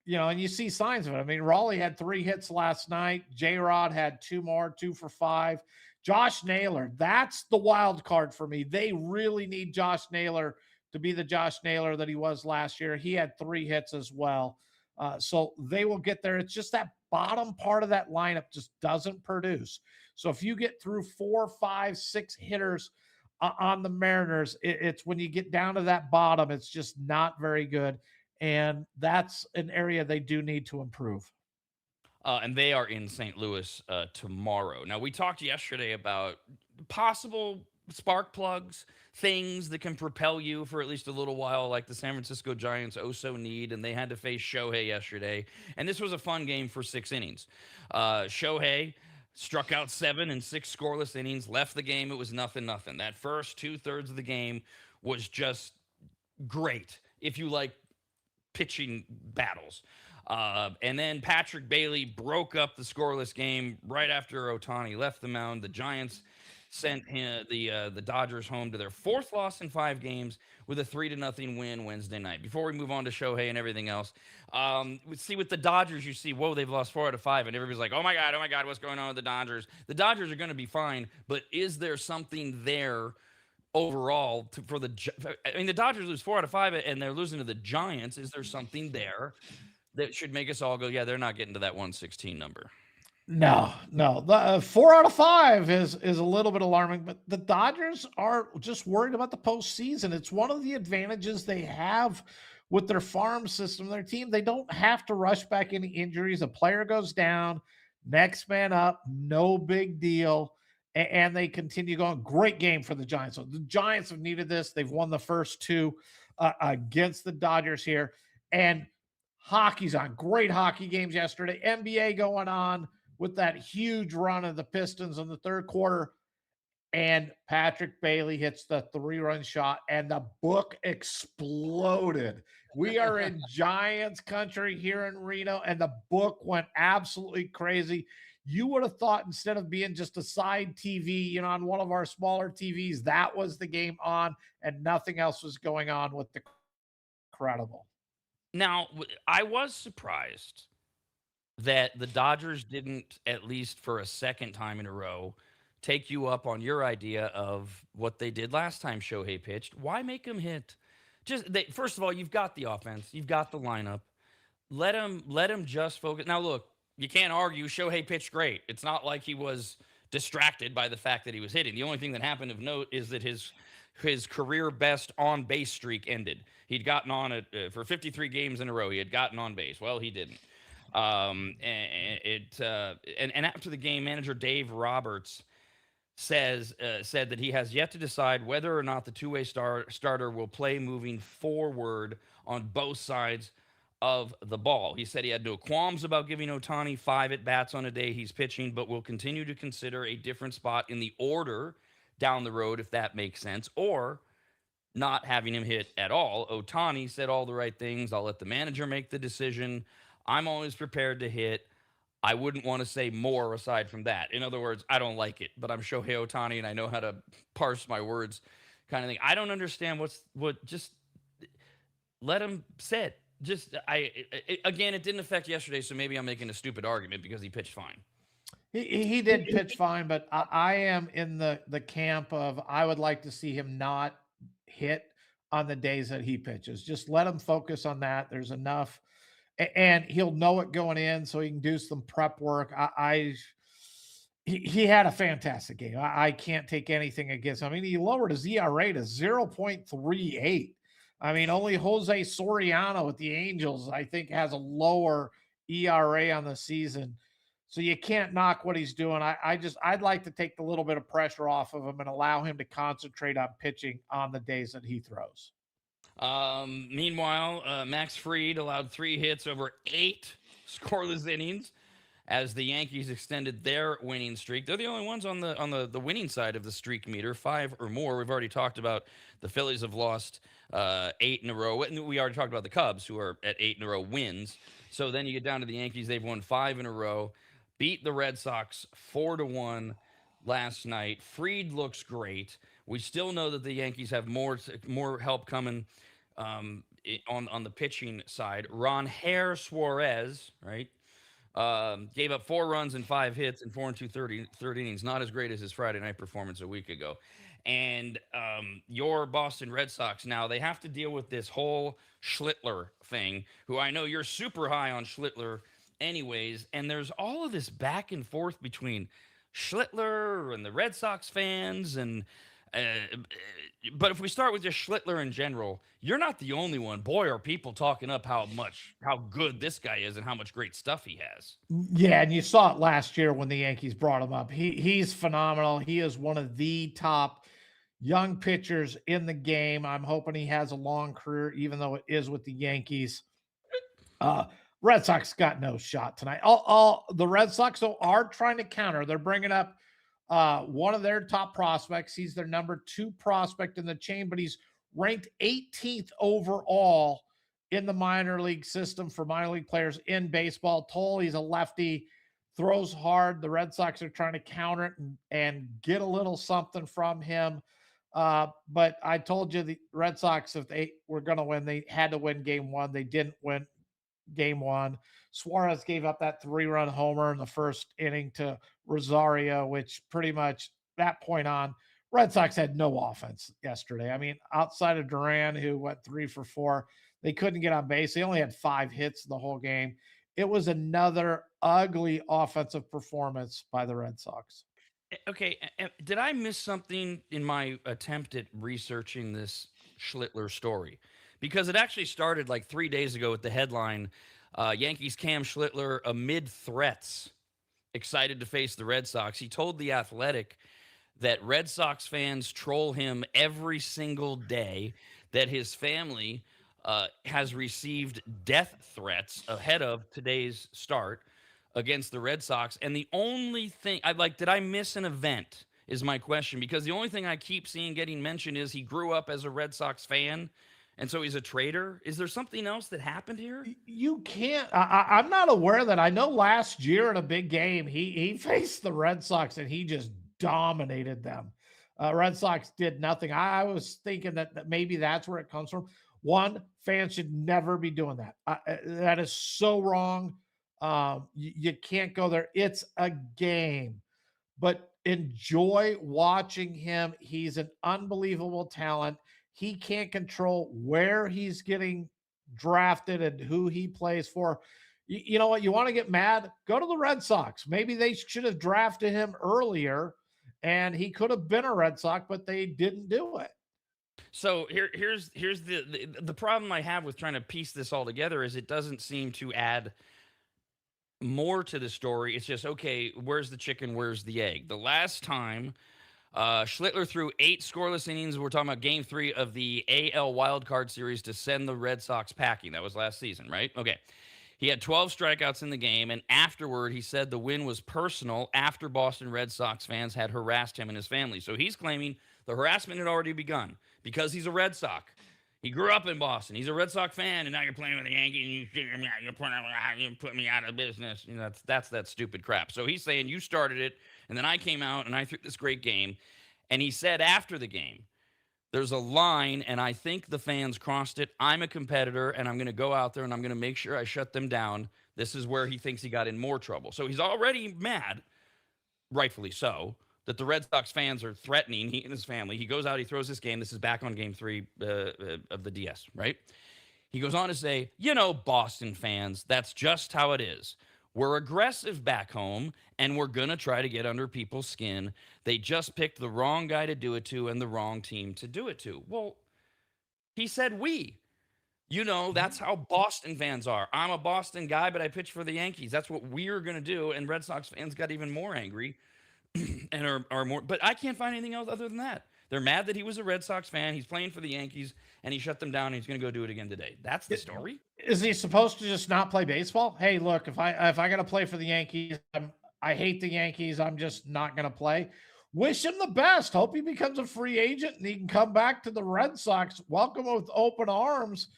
and you see signs of it. I mean, Raleigh had 3 hits last night. J-Rod had 2 more, 2 for 5. Josh Naylor, that's the wild card for me. They really need Josh Naylor to be the Josh Naylor that he was last year. He had 3 hits as well. So they will get there. It's just that bottom part of that lineup just doesn't produce. So if you get through 4, 5, 6 hitters on the Mariners, it's when you get down to that bottom, it's just not very good. And that's an area they do need to improve. And they are in St. Louis tomorrow. Now, we talked yesterday about possible spark plugs, things that can propel you for at least a little while, like the San Francisco Giants so need, and they had to face Shohei yesterday. And this was a fun game for 6 innings. Shohei struck out 7 in 6 scoreless innings, left the game. It was 0-0. That first 2/3 of the game was just great if you like pitching battles. And then Patrick Bailey broke up the scoreless game right after Ohtani left the mound. The Giants sent the Dodgers home to their 4th loss in 5 games with a 3-0 win Wednesday night. Before we move on to Shohei and everything else, we see with the Dodgers, you see, whoa, they've lost 4 out of 5, and everybody's like, oh my God, what's going on with the Dodgers? The Dodgers are going to be fine, but is there something there overall the Dodgers lose 4 out of 5 and they're losing to the Giants? Is there something there that should make us all go, yeah, they're not getting to that 116 number? No. The 4 out of 5 is a little bit alarming, but the Dodgers are just worried about the postseason. It's one of the advantages they have with their farm system, their team. They don't have to rush back any injuries. A player goes down, next man up, no big deal. And they continue going. Great game for the Giants. So the Giants have needed this. They've won the first 2 against the Dodgers here. And hockey's on. Great hockey games yesterday. NBA going on with that huge run of the Pistons in the 3rd quarter. And Patrick Bailey hits the 3-run shot, and the book exploded. We are in Giants country here in Reno, and the book went absolutely crazy. You would have thought instead of being just a side TV, on one of our smaller TVs, that was the game on, and nothing else was going on with the credible. Now, I was surprised that the Dodgers didn't, at least for a second time in a row, take you up on your idea of what they did last time Shohei pitched. Why make him hit? First of all, you've got the offense, you've got the lineup. Let him just focus. Now, look, you can't argue Shohei pitched great. It's not like he was distracted by the fact that he was hitting. The only thing that happened of note is that his career best on base streak ended. He'd gotten on it for 53 games in a row. He had gotten on base. Well, he didn't. And after the game, manager Dave Roberts said that he has yet to decide whether or not the two-way starter will play moving forward on both sides of the ball. He said he had no qualms about giving Ohtani 5 at-bats on a day he's pitching, but will continue to consider a different spot in the order down the road, if that makes sense, or not having him hit at all. Ohtani said all the right things. I'll let the manager make the decision. I'm always prepared to hit. I wouldn't want to say more aside from that. In other words, I don't like it, but I'm Shohei Ohtani and I know how to parse my words kind of thing. I don't understand just let him sit. Again, it didn't affect yesterday, so maybe I'm making a stupid argument because he pitched fine. He did pitch fine, but I am in the camp of I would like to see him not hit on the days that he pitches. Just let him focus on that. There's enough, and he'll know it going in, so he can do some prep work. He had a fantastic game. I can't take anything against him. I mean, he lowered his ERA to 0.38. I mean, only Jose Soriano with the Angels, I think, has a lower ERA on the season. So you can't knock what he's doing. I'd like to take the little bit of pressure off of him and allow him to concentrate on pitching on the days that he throws. Meanwhile, Max Fried allowed 3 hits over 8 scoreless innings as the Yankees extended their winning streak. They're the only ones on the winning side of the streak meter, 5 or more. We've already talked about the Phillies have lost 8 in a row. We already talked about the Cubs, who are at 8 in a row wins. So then you get down to the Yankees. They've won 5 in a row, beat the Red Sox 4-1 last night. Fried looks great. We still know that the Yankees have more help coming on the pitching side. Ronher Suarez, right? Gave up 4 runs and 5 hits in 4 and 2/3 innings. Not as great as his Friday night performance a week ago. And your Boston Red Sox now, they have to deal with this whole Schlittler thing, who I know you're super high on Schlittler anyways. And there's all of this back and forth between Schlittler and the Red Sox fans. And but if we start with just Schlittler in general, you're not the only one. Boy, are people talking up how good this guy is and how much great stuff he has. Yeah, and you saw it last year when the Yankees brought him up. He's phenomenal. He is one of the top young pitchers in the game. I'm hoping he has a long career, even though it is with the Yankees. Red Sox got no shot tonight. All the Red Sox though are trying to counter. They're bringing up one of their top prospects. He's their number 2 prospect in the chain, but he's ranked 18th overall in the minor league system for minor league players in baseball. Tall, he's a lefty, throws hard. The Red Sox are trying to counter it and get a little something from him. But I told you the Red Sox, if they were going to win, they had to win game 1. They didn't win game 1. Suarez gave up that 3-run homer in the first inning to Rosario, which pretty much that point on, Red Sox had no offense yesterday. I mean, outside of Duran, who went 3 for 4, they couldn't get on base. They only had 5 hits the whole game. It was another ugly offensive performance by the Red Sox. Okay, did I miss something in my attempt at researching this Schlittler story? Because it actually started like 3 days ago with the headline, Yankees Cam Schlittler amid threats, excited to face the Red Sox. He told The Athletic that Red Sox fans troll him every single day, that his family has received death threats ahead of today's start against the Red Sox. And the only thing did I miss an event is my question, because the only thing I keep seeing getting mentioned is he grew up as a Red Sox fan, and so he's a traitor. Is there something else that happened here? You can't. I'm not aware that. I know last year in a big game, he faced the Red Sox and he just dominated them. Red Sox did nothing. I was thinking that maybe that's where it comes from. One, fans should never be doing that. That is so wrong. You can't go there. It's a game, but enjoy watching him. He's an unbelievable talent. He can't control where he's getting drafted and who he plays for. You know what? You want to get mad? Go to the Red Sox. Maybe they should have drafted him earlier and he could have been a Red Sox, but they didn't do it. So here's the problem I have with trying to piece this all together is it doesn't seem to add more to the story. It's just, okay, where's the chicken? Where's the egg? The last time Schlittler threw 8 scoreless innings. We're talking about game 3 of the AL wildcard series to send the Red Sox packing. That was last season, right? Okay. He had 12 strikeouts in the game, and afterward, he said the win was personal after Boston Red Sox fans had harassed him and his family. So he's claiming the harassment had already begun because he's a Red Sox. He grew up in Boston. He's a Red Sox fan, and now you're playing with the Yankees, and you put me out of business. You know, that's that stupid crap. So he's saying you started it, and then I came out, and I threw this great game. And he said after the game, there's a line, and I think the fans crossed it. I'm a competitor, and I'm going to go out there, and I'm going to make sure I shut them down. This is where he thinks he got in more trouble. So he's already mad, rightfully so, that the Red Sox fans are threatening he and his family. He goes out, he throws this game. This is back on game 3 of the DS, right? He goes on to say, Boston fans, that's just how it is. We're aggressive back home, and we're going to try to get under people's skin. They just picked the wrong guy to do it to and the wrong team to do it to. Well, he said we. That's how Boston fans are. I'm a Boston guy, but I pitch for the Yankees. That's what we're going to do. And Red Sox fans got even more angry and are more. But I can't find anything else other than that. They're mad that he was a Red Sox fan. He's playing for the Yankees, and he shut them down, and he's going to go do it again today. That's the story. Is he supposed to just not play baseball? Hey, look, if I got to play for the Yankees, I hate the Yankees. I'm just not going to play. Wish him the best. Hope he becomes a free agent and he can come back to the Red Sox. Welcome with open arms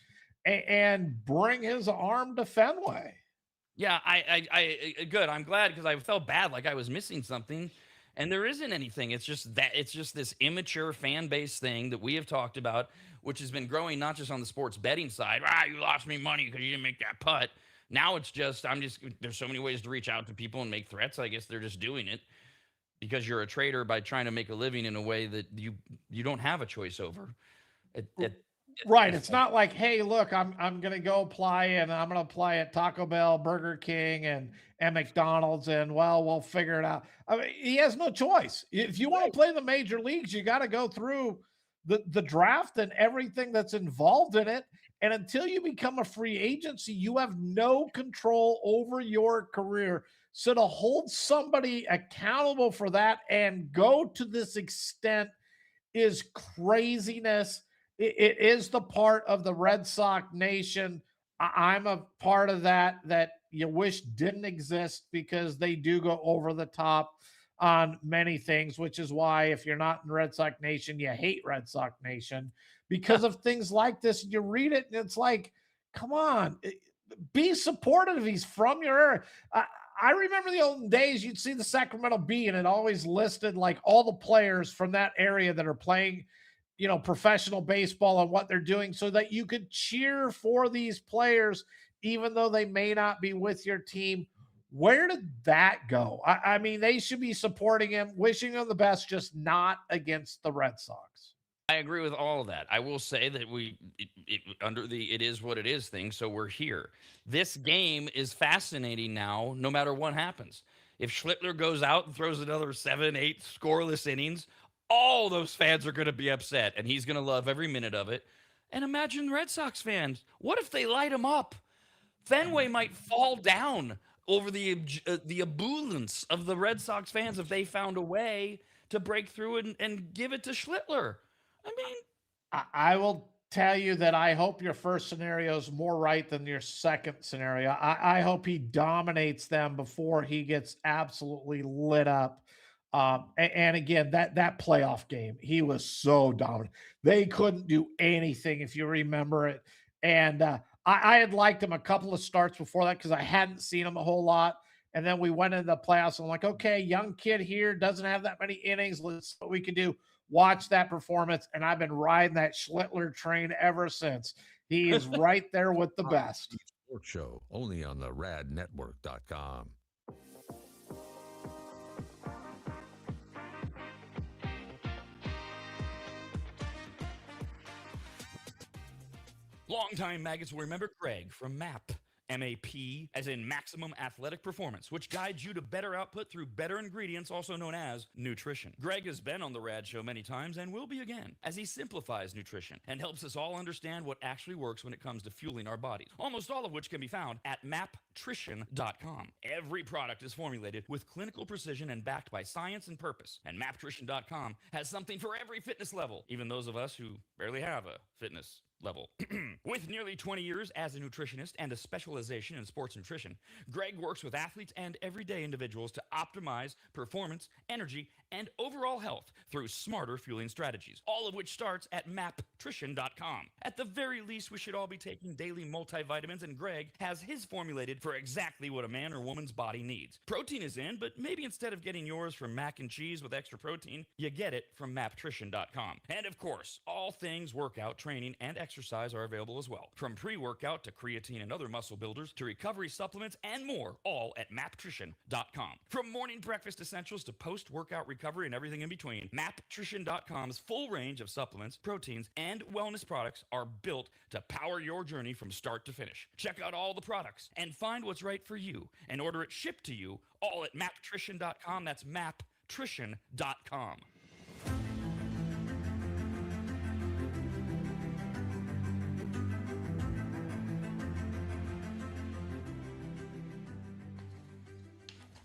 and bring his arm to Fenway. Yeah, I good. I'm glad because I felt bad, like I was missing something, and there isn't anything. It's just this immature fan base thing that we have talked about, which has been growing not just on the sports betting side. You lost me money because you didn't make that putt. Now it's just there's so many ways to reach out to people and make threats. I guess they're just doing it because you're a trader by trying to make a living in a way that you don't have a choice over. Right. It's not like, hey, look, I'm going to go apply and I'm going to apply at Taco Bell, Burger King, and McDonald's, and we'll figure it out. I mean, he has no choice. If you want to play in the major leagues, you got to go through the draft and everything that's involved in it. And until you become a free agency, you have no control over your career. So to hold somebody accountable for that and go to this extent is craziness. It is the part of the Red Sox nation. I'm a part of that you wish didn't exist because they do go over the top on many things, which is why if you're not in Red Sox nation, you hate Red Sox nation because of things like this. You read it and it's like, come on, be supportive. He's from your area. I remember the olden days, you'd see the Sacramento Bee and it always listed like all the players from that area that are playing professional baseball and what they're doing so that you could cheer for these players, even though they may not be with your team. Where did that go? I mean, they should be supporting him, wishing him the best, just not against the Red Sox. I agree with all of that. I will say that under the it is what it is thing, so we're here. This game is fascinating now, no matter what happens. If Schlittler goes out and throws another 7, 8 scoreless innings, all those fans are going to be upset, and he's going to love every minute of it. And imagine Red Sox fans. What if they light him up? Fenway might fall down over the ebullience of the Red Sox fans if they found a way to break through and give it to Schlittler. I mean, I will tell you that I hope your first scenario is more right than your second scenario. I hope he dominates them before he gets absolutely lit up. And again, that playoff game, he was so dominant. They couldn't do anything, if you remember it. And I had liked him a couple of starts before that because I hadn't seen him a whole lot. And then we went into the playoffs. And I'm like, okay, young kid here, doesn't have that many innings. Let's see what we can do. Watch that performance. And I've been riding that Schlittler train ever since. He is right there with the best. Sports show only on the radnetwork.com. Longtime maggots will remember Greg from MAP. MAP, as in Maximum Athletic Performance, which guides you to better output through better ingredients, also known as nutrition. Greg has been on the Rad Show many times and will be again, as he simplifies nutrition and helps us all understand what actually works when it comes to fueling our bodies, almost all of which can be found at maptrition.com. Every product is formulated with clinical precision and backed by science and purpose, and maptrition.com has something for every fitness level, even those of us who barely have a fitness level. With nearly 20 years as a nutritionist and a specialization in sports nutrition, Greg works with athletes and everyday individuals to optimize performance, energy, and overall health through smarter fueling strategies, all of which starts at maptrition.com. At the very least, we should all be taking daily multivitamins, and Greg has his formulated for exactly what a man or woman's body needs. Protein is in, but maybe instead of getting yours from mac and cheese with extra protein, you get it from maptrition.com. And of course, all things workout, training, and exercise exercise are available as well. From pre-workout to creatine and other muscle builders to recovery supplements and more, all at maptrition.com. From morning breakfast essentials to post-workout recovery and everything in between, maptrition.com's full range of supplements, proteins, and wellness products are built to power your journey from start to finish. Check out all the products and find what's right for you and order it shipped to you all at maptrition.com. That's maptrition.com.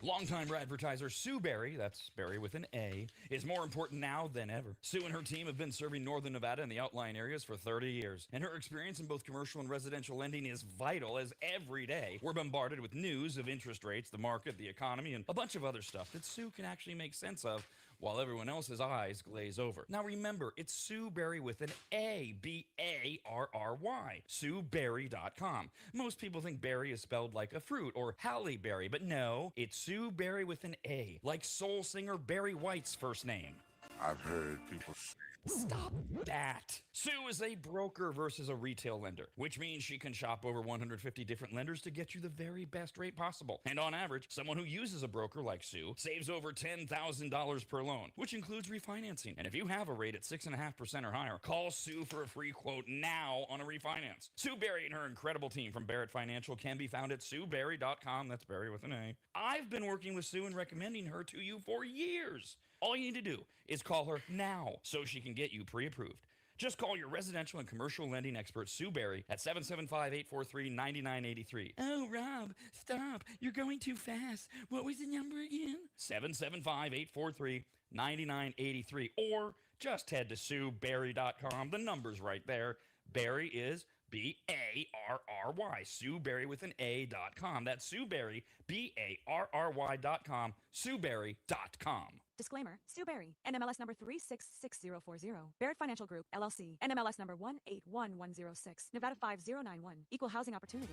Longtime advertiser Sue Berry, that's Berry with an A, is more important now than ever. Sue and her team have been serving Northern Nevada and the outlying areas for 30 years, and her experience in both commercial and residential lending is vital, as every day we're bombarded with news of interest rates, the market, the economy, and a bunch of other stuff that Sue can actually make sense of while everyone else's eyes glaze over. Now remember, it's Sue Berry with an A, B-A-R-R-Y, SueBerry.com. Most people think berry is spelled like a fruit or Halle Berry, but no, it's Sue Berry with an A, like soul singer Barry White's first name. I've heard people say. Stop that. Sue is a broker versus a retail lender, which means she can shop over 150 different lenders to get you the very best rate possible. And on average, someone who uses a broker like Sue saves over $10,000 per loan, which includes refinancing. And if you have a rate at 6.5% or higher, call Sue for a free quote now on a refinance. Sue Berry and her incredible team from Barrett Financial can be found at SueBerry.com. That's Berry with an A. I've been working with Sue and recommending her to you for years. All you need to do is call her now so she can get you pre-approved. Just call your residential and commercial lending expert, Sue Berry, at 775-843-9983. Oh, Rob, stop. You're going too fast. What was the number again? 775-843-9983. Or just head to SueBerry.com. The number's right there. Berry is B-A-R-R-Y. Sue Berry with an A.com. That's Sue Berry, B-A-R-R-Y.com. SueBerry.com. Disclaimer, Sue Berry, NMLS number 366040, Barrett Financial Group, LLC, NMLS number 181106, Nevada 5091, Equal Housing Opportunity.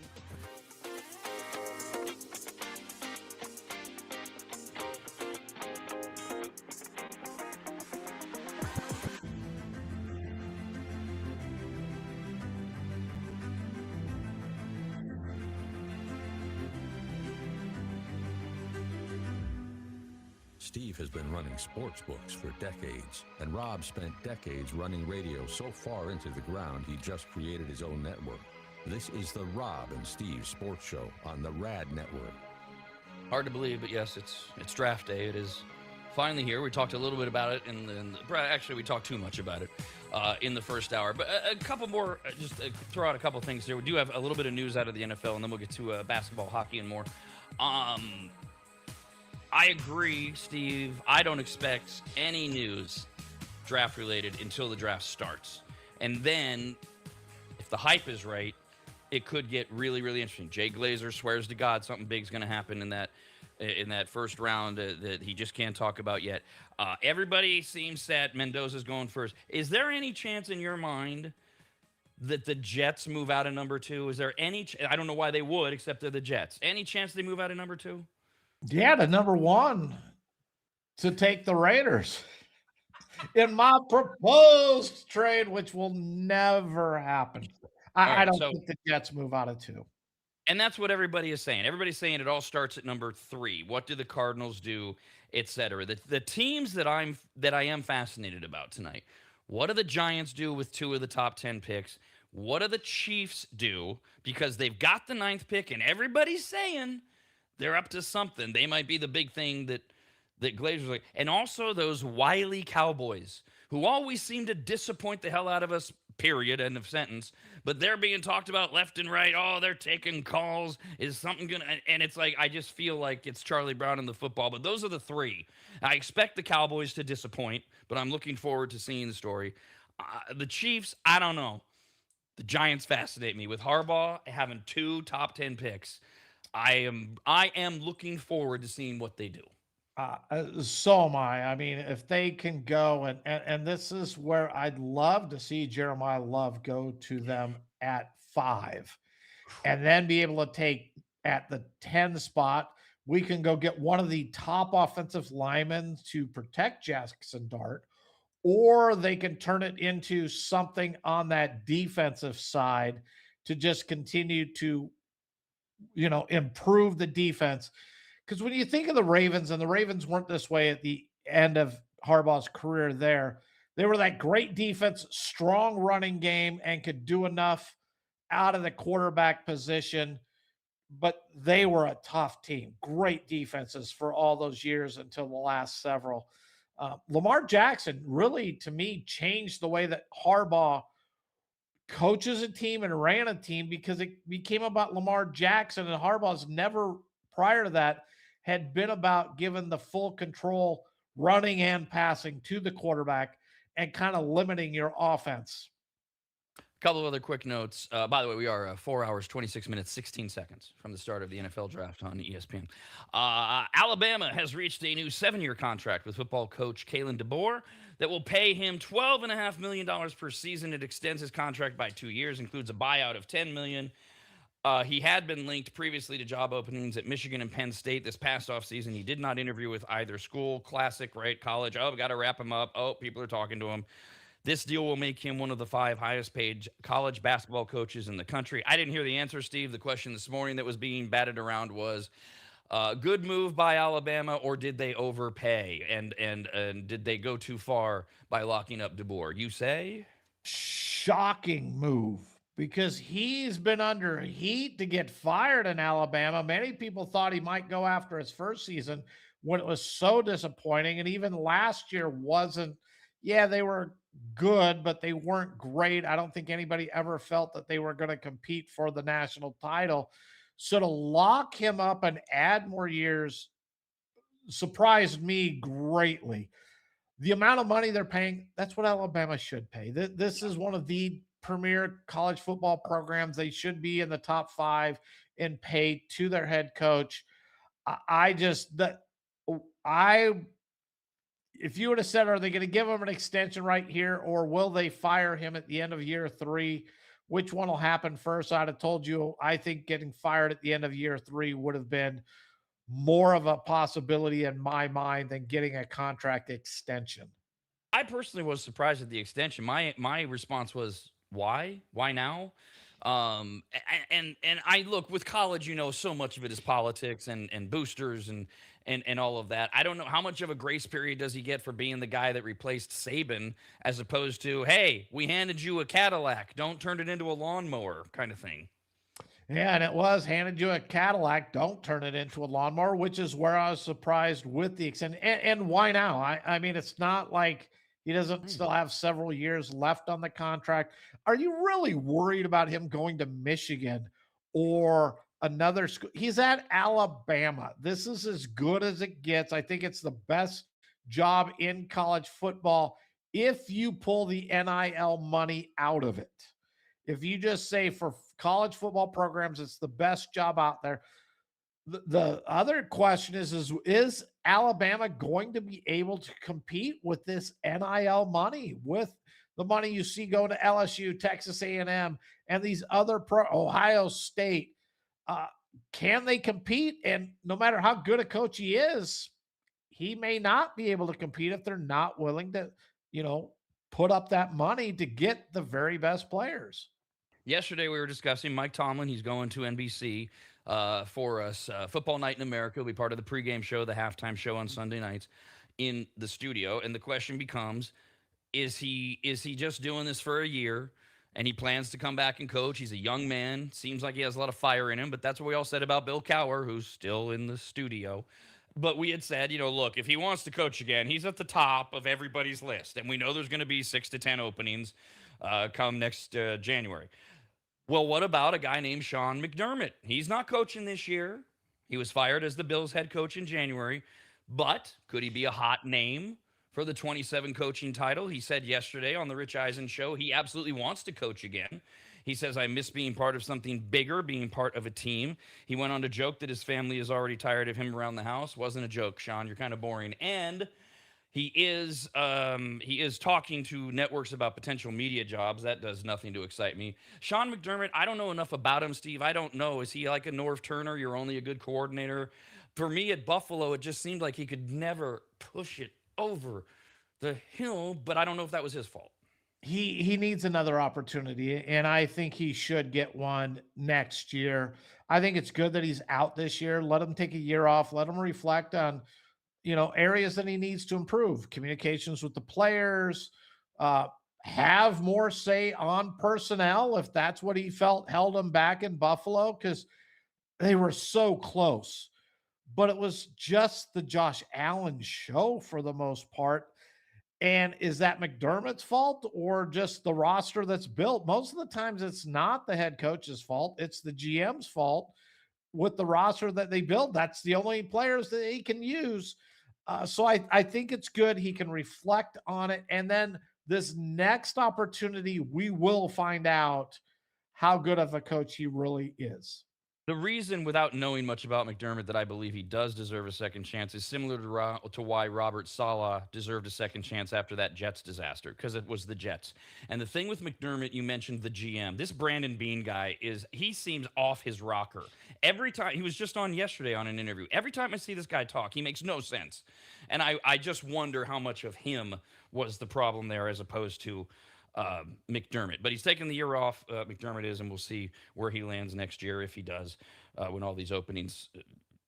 Steve has been running sports books for decades, and Rob spent decades running radio so far into the ground he just created his own network. This is the Rob and Steve Sports Show on the Rad Network. Hard to believe, but yes, it's draft day. It is finally here. We talked a little bit about it actually we talked too much about it in the first hour. But a couple more, throw out a couple things here. We do have a little bit of news out of the NFL, and then we'll get to basketball, hockey, and more. I agree, Steve. I don't expect any news draft-related until the draft starts. And then, if the hype is right, it could get really, really interesting. Jay Glazer swears to God something big's going to happen in that first round that he just can't talk about yet. Everybody seems set. Mendoza's going first. Is there any chance in your mind that the Jets move out of number 2? Is there any I don't know why they would, except they're the Jets. Any chance they move out of number 2? Yeah, to number 1 to take the Raiders in my proposed trade, which will never happen. I don't think the Jets move out of 2. And that's what everybody is saying. Everybody's saying it all starts at number 3. What do the Cardinals do, et cetera? The teams that I am fascinated about tonight. What do the Giants do with 2 of the top 10 picks? What do the Chiefs do? Because they've got the 9th pick, and everybody's saying they're up to something. They might be the big thing that Glazer's like. And also those wily Cowboys who always seem to disappoint the hell out of us, period, end of sentence. But they're being talked about left and right. Oh, they're taking calls. Is something going to... And it's like, I just feel like it's Charlie Brown in the football. But those are the 3. I expect the Cowboys to disappoint, but I'm looking forward to seeing the story. The Chiefs, I don't know. The Giants fascinate me. With Harbaugh having 2 top 10 picks, I am looking forward to seeing what they do. So am I. I mean, if they can go and this is where I'd love to see Jeremiah Love go to them at 5 and then be able to take at the 10 spot. We can go get one of the top offensive linemen to protect Jackson Dart, or they can turn it into something on that defensive side to just continue to, improve the defense. Because when you think of the Ravens, and the Ravens weren't this way at the end of Harbaugh's career there, they were that great defense, strong running game, and could do enough out of the quarterback position. But they were a tough team, great defenses for all those years until the last several. Lamar Jackson really, to me, changed the way that Harbaugh coaches a team and ran a team, because it became about Lamar Jackson, and Harbaugh's never prior to that had been about giving the full control running and passing to the quarterback and kind of limiting your offense. Couple of other quick notes. By the way, we are 4 hours, 26 minutes, 16 seconds from the start of the NFL draft on ESPN. Alabama has reached a new 7-year contract with football coach Kalen DeBoer that will pay him $12.5 million per season. It extends his contract by 2 years, includes a buyout of $10 million. He had been linked previously to job openings at Michigan and Penn State this past offseason. He did not interview with either school. Classic, right? College. Oh, we got to wrap him up. Oh, people are talking to him. This deal will make him one of the 5 highest paid college basketball coaches in the country. I didn't hear the answer, Steve. The question this morning that was being batted around was, good move by Alabama, or did they overpay? And did they go too far by locking up DeBoer? You say? Shocking move, because he's been under heat to get fired in Alabama. Many people thought he might go after his first season when it was so disappointing. And even last year wasn't, yeah, they were good, but they weren't great. I don't think anybody ever felt that they were going to compete for the national title. So to lock him up and add more years surprised me greatly. The amount of money they're paying, that's what Alabama should pay. This is one of the premier college football programs. They should be in the top 5 in pay to their head coach. I just that I if you would have said, are they going to give him an extension right here, or will they fire him at the end of year 3? Which one will happen first? I'd have told you, I think getting fired at the end of year 3 would have been more of a possibility in my mind than getting a contract extension. I personally was surprised at the extension. My response was, why? Why now? And I look with college, so much of it is politics and boosters and all of that. I don't know how much of a grace period does he get for being the guy that replaced Saban, as opposed to, hey, we handed you a Cadillac, don't turn it into a lawnmower kind of thing. Yeah, and it was handed you a Cadillac. Don't turn it into a lawnmower, which is where I was surprised with the extent. And why now? I mean, it's not like he doesn't still have several years left on the contract. Are you really worried about him going to Michigan or another school? He's at Alabama. This is as good as it gets. I think it's the best job in college football if you pull the NIL money out of it. If you just say for college football programs, it's the best job out there. The other question is Alabama going to be able to compete with this NIL money, with the money you see going to LSU, Texas A&M, and these other Ohio State? Can they compete? And no matter how good a coach he is, he may not be able to compete if they're not willing to, put up that money to get the very best players. Yesterday, we were discussing Mike Tomlin. He's going to NBC for us. Football Night in America will be part of the pregame show, the halftime show on Sunday nights in the studio. And the question becomes, is he just doing this for a year and he plans to come back and coach? He's a young man. Seems like he has a lot of fire in him, but that's what we all said about Bill Cowher, who's still in the studio. But we had said, look, if he wants to coach again, he's at the top of everybody's list. And we know there's going to be 6 to 10 openings come next January. Well, what about a guy named Sean McDermott? He's not coaching this year. He was fired as the Bills head coach in January. But could he be a hot name for the 27 coaching title? He said yesterday on the Rich Eisen show he absolutely wants to coach again. He says, I miss being part of something bigger, being part of a team. He went on to joke that his family is already tired of him around the house. Wasn't a joke, Sean. You're kind of boring. And he is talking to networks about potential media jobs. That does nothing to excite me. Sean McDermott, I don't know enough about him, Steve. I don't know. Is he like a Norv Turner? You're only a good coordinator. For me at Buffalo, it just seemed like he could never push it over the hill, but I don't know if that was his fault. He needs another opportunity, and I think he should get one next year. I think it's good that he's out this year. Let him take a year off. Let him reflect on areas that he needs to improve, communications with the players, uh, have more say on personnel if that's what he felt held him back in Buffalo, because they were so close. But it was just the Josh Allen show for the most part. And is that McDermott's fault or just the roster that's built? Most of the times it's not the head coach's fault, it's the GM's fault with the roster that they build. That's the only players that he can use. So I think it's good. He can reflect on it. And then this next opportunity, we will find out how good of a coach he really is. The reason, without knowing much about McDermott, that I believe he does deserve a second chance is similar to why Robert Saleh deserved a second chance after that Jets disaster, because it was the Jets. And the thing with McDermott, you mentioned the GM. This Brandon Bean guy he seems off his rocker. Every time, he was just on yesterday on an interview. Every time I see this guy talk, he makes no sense. And I just wonder how much of him was the problem there as opposed to McDermott. But he's taking the year off, McDermott is, and we'll see where he lands next year if he does, when all these openings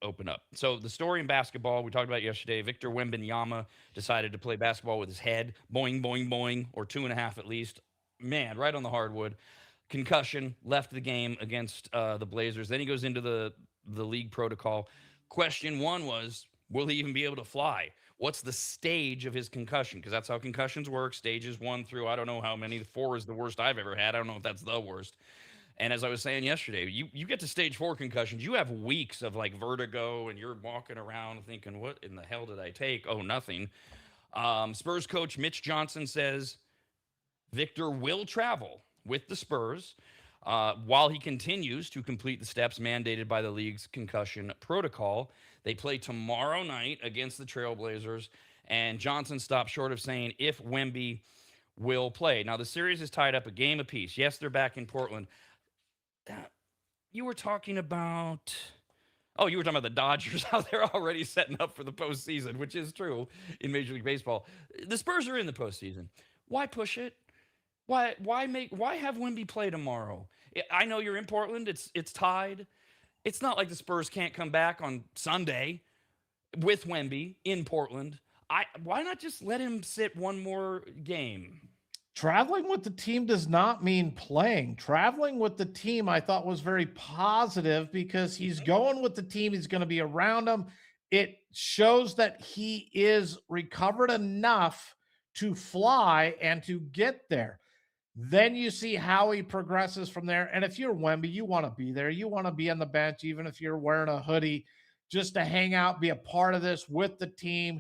open up. So the story in basketball, we talked about yesterday, Victor Wembanyama decided to play basketball with his head, boing, boing, boing, or 2.5 at least. Man, right on the hardwood. Concussion, left the game against the Blazers. Then he goes into the league protocol. Question one was, will he even be able to fly? What's the stage of his concussion? Because that's how concussions work. Stages 1 through I don't know how many. 4 is the worst I've ever had. I don't know if that's the worst. And as I was saying yesterday, you get to stage 4 concussions, you have weeks of like vertigo, and you're walking around thinking, what in the hell did I take? Oh, nothing. Spurs coach Mitch Johnson says Victor will travel with the Spurs while he continues to complete the steps mandated by the league's concussion protocol. They play tomorrow night against the Trailblazers, and Johnson stopped short of saying if Wemby will play. Now, the series is tied up a game apiece. Yes, they're back in Portland. You were talking about... Oh, you were talking about the Dodgers, how they're already setting up for the postseason, which is true in Major League Baseball. The Spurs are in the postseason. Why push it? Why have Wemby play tomorrow? I know you're in Portland. It's tied. It's not like the Spurs can't come back on Sunday with Wemby in Portland. Why not just let him sit one more game? Traveling with the team does not mean playing. Traveling with the team, I thought, was very positive because he's going with the team. He's going to be around them. It shows that he is recovered enough to fly and to get there. Then you see how he progresses from there. And if you're Wemby, you want to be there. You want to be on the bench, even if you're wearing a hoodie, just to hang out, be a part of this with the team,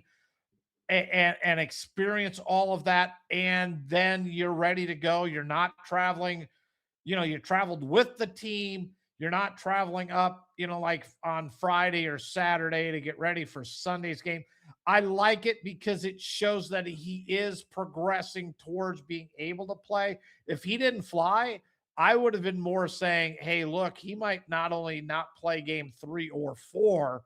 and experience all of that. And then you're ready to go. You're not traveling. You traveled with the team. You're not traveling up, like on Friday or Saturday to get ready for Sunday's game. I like it because it shows that he is progressing towards being able to play. If he didn't fly, I would have been more saying, hey, look, he might not only not play game 3 or 4,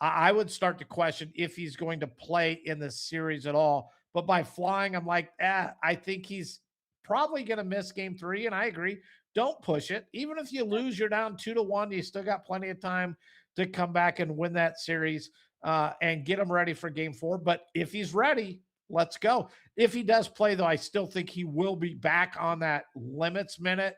I would start to question if he's going to play in this series at all. But by flying, I'm like, I think he's probably going to miss game 3. And I agree. Don't push it. Even if you lose, you're down 2-1. You still got plenty of time to come back and win that series and get him ready for game 4. But if he's ready, let's go. If he does play, though, I still think he will be back on that limits minute,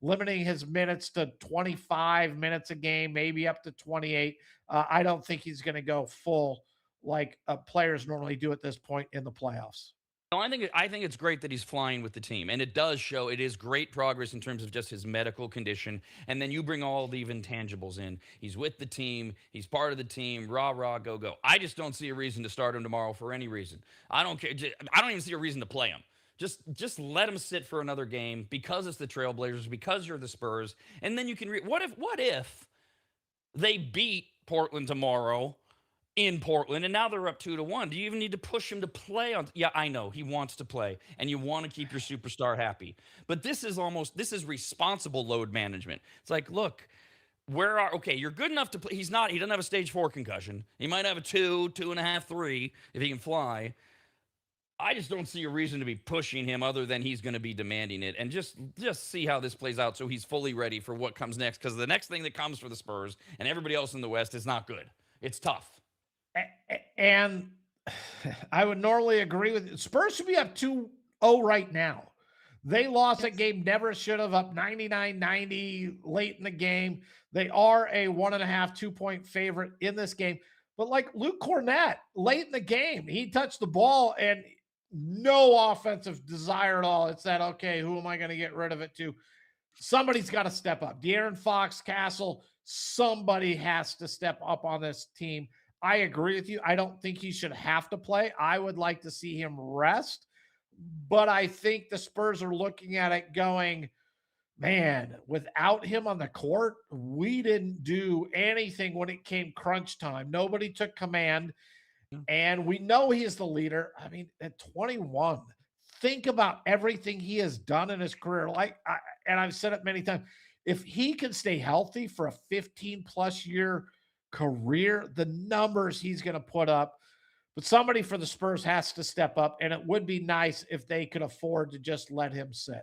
limiting his minutes to 25 minutes a game, maybe up to 28. I don't think he's going to go full like players normally do at this point in the playoffs. No, I think it's great that he's flying with the team, and it does show it is great progress in terms of just his medical condition. And then you bring all the intangibles in. He's with the team. He's part of the team. Rah, rah, go, go. I just don't see a reason to start him tomorrow for any reason. I don't care. I don't even see a reason to play him. Just let him sit for another game because it's the Trailblazers, because you're the Spurs, and then you can what if they beat Portland tomorrow in Portland, and now they're up 2-1. Do you even need to push him to play on? Yeah, I know he wants to play, and you want to keep your superstar happy. But this is responsible load management. It's like, look, you're good enough to play. He doesn't have a stage 4 concussion. He might have a 2.5, 3 if he can fly. I just don't see a reason to be pushing him other than he's going to be demanding it, and just see how this plays out so he's fully ready for what comes next, because the next thing that comes for the Spurs and everybody else in the West is not good. It's tough. And I would normally agree with you. Spurs should be up 2-0 right now. They lost that game, never should have, up 99-90 late in the game. They are a 1.5, 2-point favorite in this game. But like Luke Cornett, late in the game, he touched the ball and no offensive desire at all. It's that, okay, who am I going to get rid of it to? Somebody's got to step up. De'Aaron Fox, Castle, somebody has to step up on this team. I agree with you. I don't think he should have to play. I would like to see him rest. But I think the Spurs are looking at it going, man, without him on the court, we didn't do anything when it came crunch time. Nobody took command. And we know he is the leader. I mean, at 21, think about everything he has done in his career. And I've said it many times, if he can stay healthy for a 15-plus year career, the numbers he's going to put up. But somebody for the Spurs has to step up, and it would be nice if they could afford to just let him sit.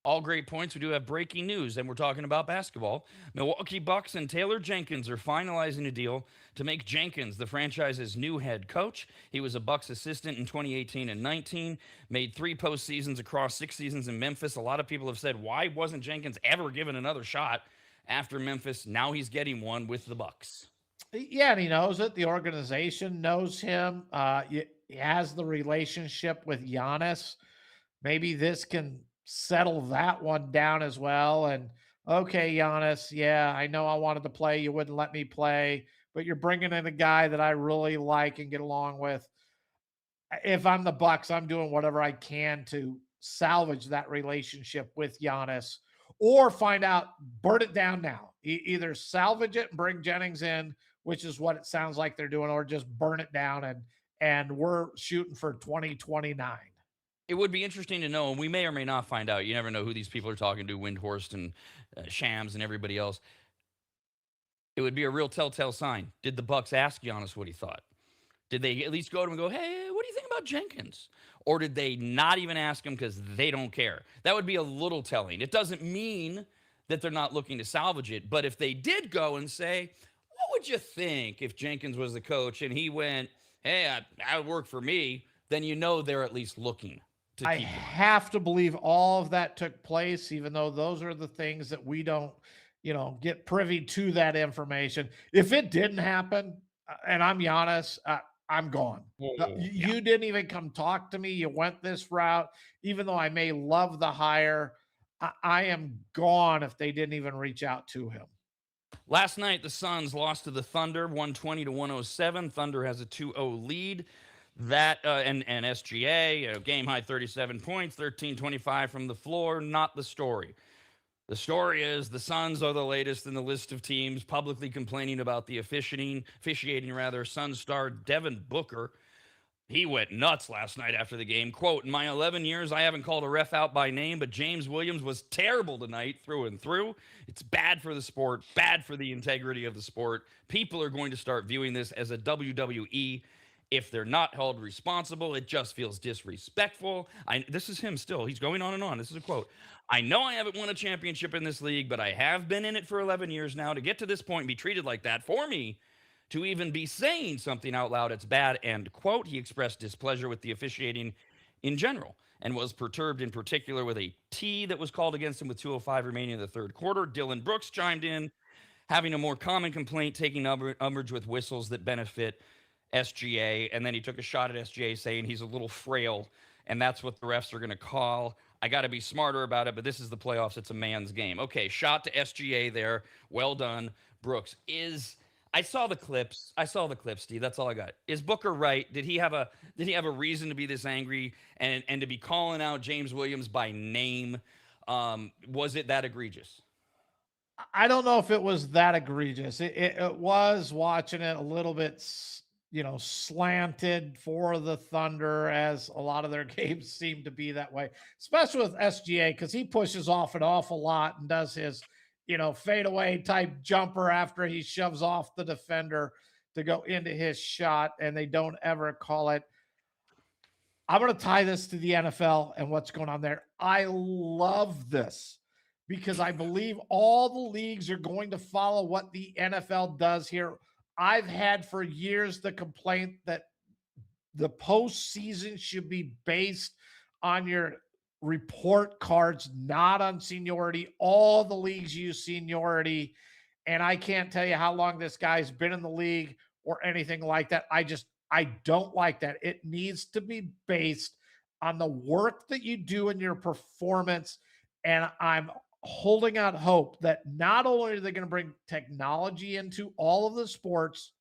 All great points. We do have breaking news, and we're talking about basketball. Milwaukee Bucks and Taylor Jenkins are finalizing a deal to make Jenkins the franchise's new head coach. He was a Bucks assistant in 2018 and 19, made 3 postseasons across 6 seasons in Memphis. A lot of people have said, why wasn't Jenkins ever given another shot after Memphis? Now he's getting one with the Bucks. Yeah, and he knows it. The organization knows him. He has the relationship with Giannis. Maybe this can settle that one down as well. And okay, Giannis, yeah, I know I wanted to play. You wouldn't let me play, but you're bringing in a guy that I really like and get along with. If I'm the Bucks, I'm doing whatever I can to salvage that relationship with Giannis, or find out, burn it down now. Either salvage it and bring Jennings in, which is what it sounds like they're doing, or just burn it down and we're shooting for 2029. It would be interesting to know, and we may or may not find out. You never know who these people are talking to, Windhorst and Shams and everybody else. It would be a real telltale sign. Did the Bucks ask Giannis what he thought? Did they at least go to him and go, hey, what do you think about Jenkins? Or did they not even ask him because they don't care? That would be a little telling. It doesn't mean that they're not looking to salvage it, but if they did go and say, what would you think if Jenkins was the coach and he went, hey, that would work for me, then you know they're at least looking. I have to believe all of that took place, even though those are the things that we don't, get privy to that information. If it didn't happen, and I'm Giannis, I'm gone. You didn't even come talk to me. You went this route, even though I may love the hire. I am gone if they didn't even reach out to him. Last night, the Suns lost to the Thunder, 120-107. Thunder has a 2-0 lead. That and SGA, game high 37 points, 13-25 from the floor. Not the story. The story is the Suns are the latest in the list of teams publicly complaining about the officiating. Suns star Devin Booker, he went nuts last night after the game. Quote, in my 11 years, I haven't called a ref out by name, but James Williams was terrible tonight through and through. It's bad for the sport, bad for the integrity of the sport. People are going to start viewing this as a WWE. If they're not held responsible, it just feels disrespectful. This is him still. He's going on and on. This is a quote. I know I haven't won a championship in this league, but I have been in it for 11 years now. To get to this point and be treated like that, for me to even be saying something out loud, it's bad, end quote. He expressed displeasure with the officiating in general and was perturbed in particular with a T that was called against him with 2:05 remaining in the third quarter. Dylan Brooks chimed in, having a more common complaint, taking umbrage with whistles that benefit SGA, and then he took a shot at SGA saying he's a little frail, and that's what the refs are going to call. I got to be smarter about it, but this is the playoffs. It's a man's game. Okay, shot to SGA there. Well done, Brooks. I saw the clips, Steve. That's all I got. Is Booker right? Did he have a reason to be this angry and to be calling out James Williams by name? Was it that egregious? I don't know if it was that egregious. It was, watching it, a little bit slanted for the Thunder, as a lot of their games seem to be that way, especially with SGA, because he pushes off an awful lot and does his, fadeaway type jumper after he shoves off the defender to go into his shot, and they don't ever call it. I'm going to tie this to the NFL and what's going on there. I love this because I believe all the leagues are going to follow what the NFL does here. I've had for years the complaint that the postseason should be based on your report cards, not on seniority. All the leagues use seniority. And I can't tell you how long this guy's been in the league or anything like that. I don't like that. It needs to be based on the work that you do in your performance. And I'm holding out hope that not only are they going to bring technology into all of the sports,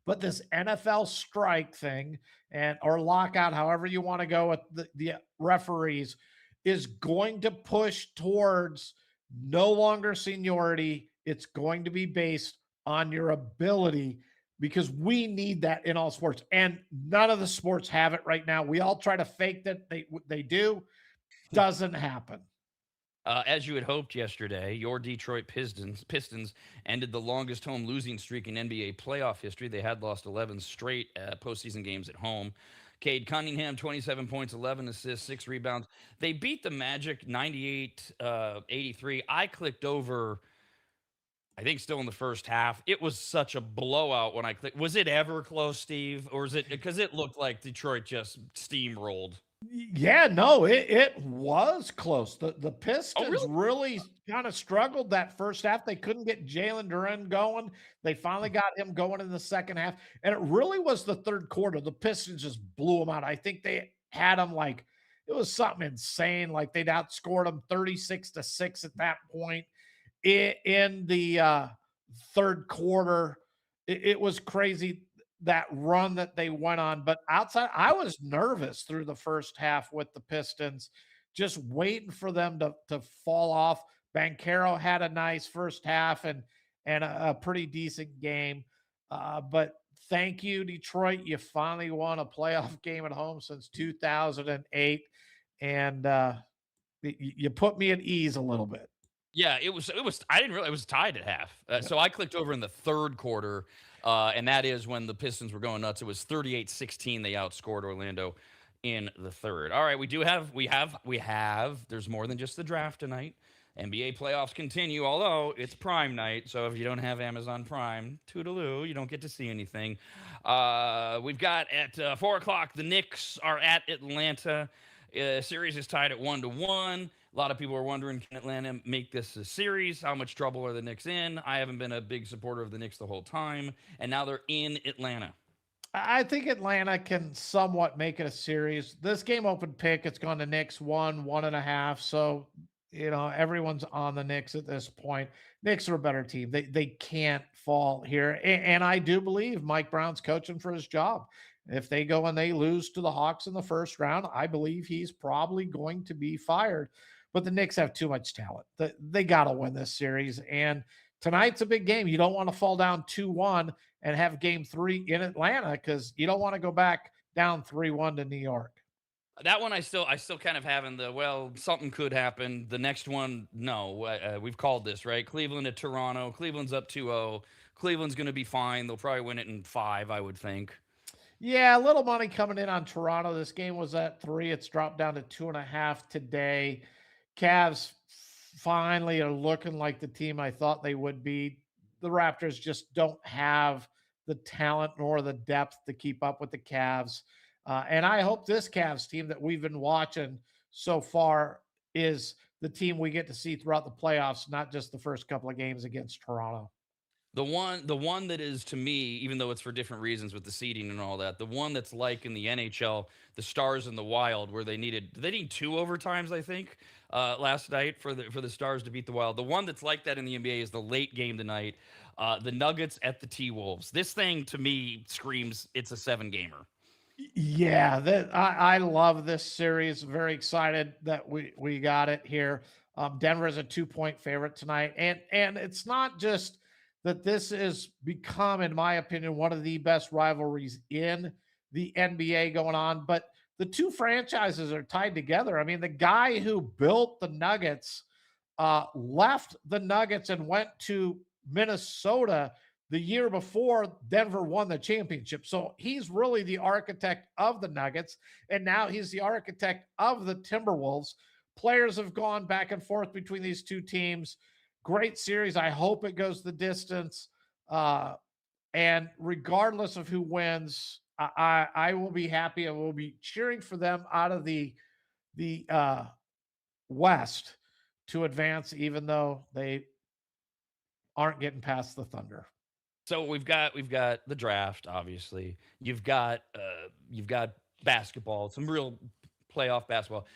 but this NFL strike thing and or lockout, however you want to go with the referees, is going to push towards no longer seniority. It's going to be based on your ability because we need that in all sports. And none of the sports have it right now. We all try to fake that they do. Doesn't happen. As you had hoped yesterday, your Detroit Pistons ended the longest home losing streak in NBA playoff history. They had lost 11 straight postseason games at home. Cade Cunningham, 27 points, 11 assists, 6 rebounds. They beat the Magic 98-83. I clicked over, I think still in the first half. It was such a blowout when I clicked. Was it ever close, Steve? Or is it because it looked like Detroit just steamrolled? Yeah, no, it was close. The Oh, Pistons really kind of struggled that first half. They couldn't get Jalen Duren going. They finally got him going in the second half. And it really was the third quarter. The Pistons just blew them out. I think they had them like it was something insane. Like they'd outscored them 36-6 at that point in the third quarter. It was crazy that run that they went on. But outside, I was nervous through the first half with the Pistons, just waiting for them to fall off. Banchero had a nice first half and a pretty decent game. But thank you, Detroit. You finally won a playoff game at home since 2008. And you put me at ease a little bit. Yeah, it was. I didn't realize it was tied at half. So I clicked over in the third quarter, and that is when the Pistons were going nuts. It was 38-16. They outscored Orlando in the third. All right, we have. There's more than just the draft tonight. NBA playoffs continue, although it's Prime night. So if you don't have Amazon Prime, toodaloo, you don't get to see anything. We've got at 4:00. The Knicks are at Atlanta. Series is tied at 1-1. A lot of people are wondering, can Atlanta make this a series? How much trouble are the Knicks in? I haven't been a big supporter of the Knicks the whole time, and now they're in Atlanta. I think Atlanta can somewhat make it a series. This game open pick. It's gone to Knicks 1.5. So, everyone's on the Knicks at this point. Knicks are a better team. They can't fall here. And I do believe Mike Brown's coaching for his job. If they go and they lose to the Hawks in the first round, I believe he's probably going to be fired. But the Knicks have too much talent. They got to win this series. And tonight's a big game. You don't want to fall down 2-1 and have game 3 in Atlanta because you don't want to go back down 3-1 to New York. That one I still kind of have in the, well, something could happen. The next one, no. We've called this, right? Cleveland at Toronto. Cleveland's up 2-0. Cleveland's going to be fine. They'll probably win it in 5, I would think. Yeah, a little money coming in on Toronto. This game was at 3. It's dropped down to 2.5 today. Cavs finally are looking like the team I thought they would be. The Raptors just don't have the talent nor the depth to keep up with the Cavs. And I hope this Cavs team that we've been watching so far is the team we get to see throughout the playoffs, not just the first couple of games against Toronto. The one that is, to me, even though it's for different reasons with the seeding and all that, the one that's like in the NHL, the Stars and the Wild, where they need 2 overtimes, I think, last night for the Stars to beat the Wild. The one that's like that in the NBA is the late game tonight, the Nuggets at the T-Wolves. This thing, to me, screams it's a 7-gamer. Yeah, I love this series. Very excited that we got it here. Denver is a 2-point favorite tonight, and it's not just that this has become, in my opinion, one of the best rivalries in the NBA going on, but the two franchises are tied together. I mean, the guy who built the Nuggets left the Nuggets and went to Minnesota the year before Denver won the championship. So he's really the architect of the Nuggets. And now he's the architect of the Timberwolves. Players have gone back and forth between these two teams. Great series. I hope it goes the distance. And regardless of who wins, I will be happy. I will be cheering for them out of the West to advance, even though they aren't getting past the Thunder. So we've got the draft, obviously. You've got basketball, some real playoff basketball.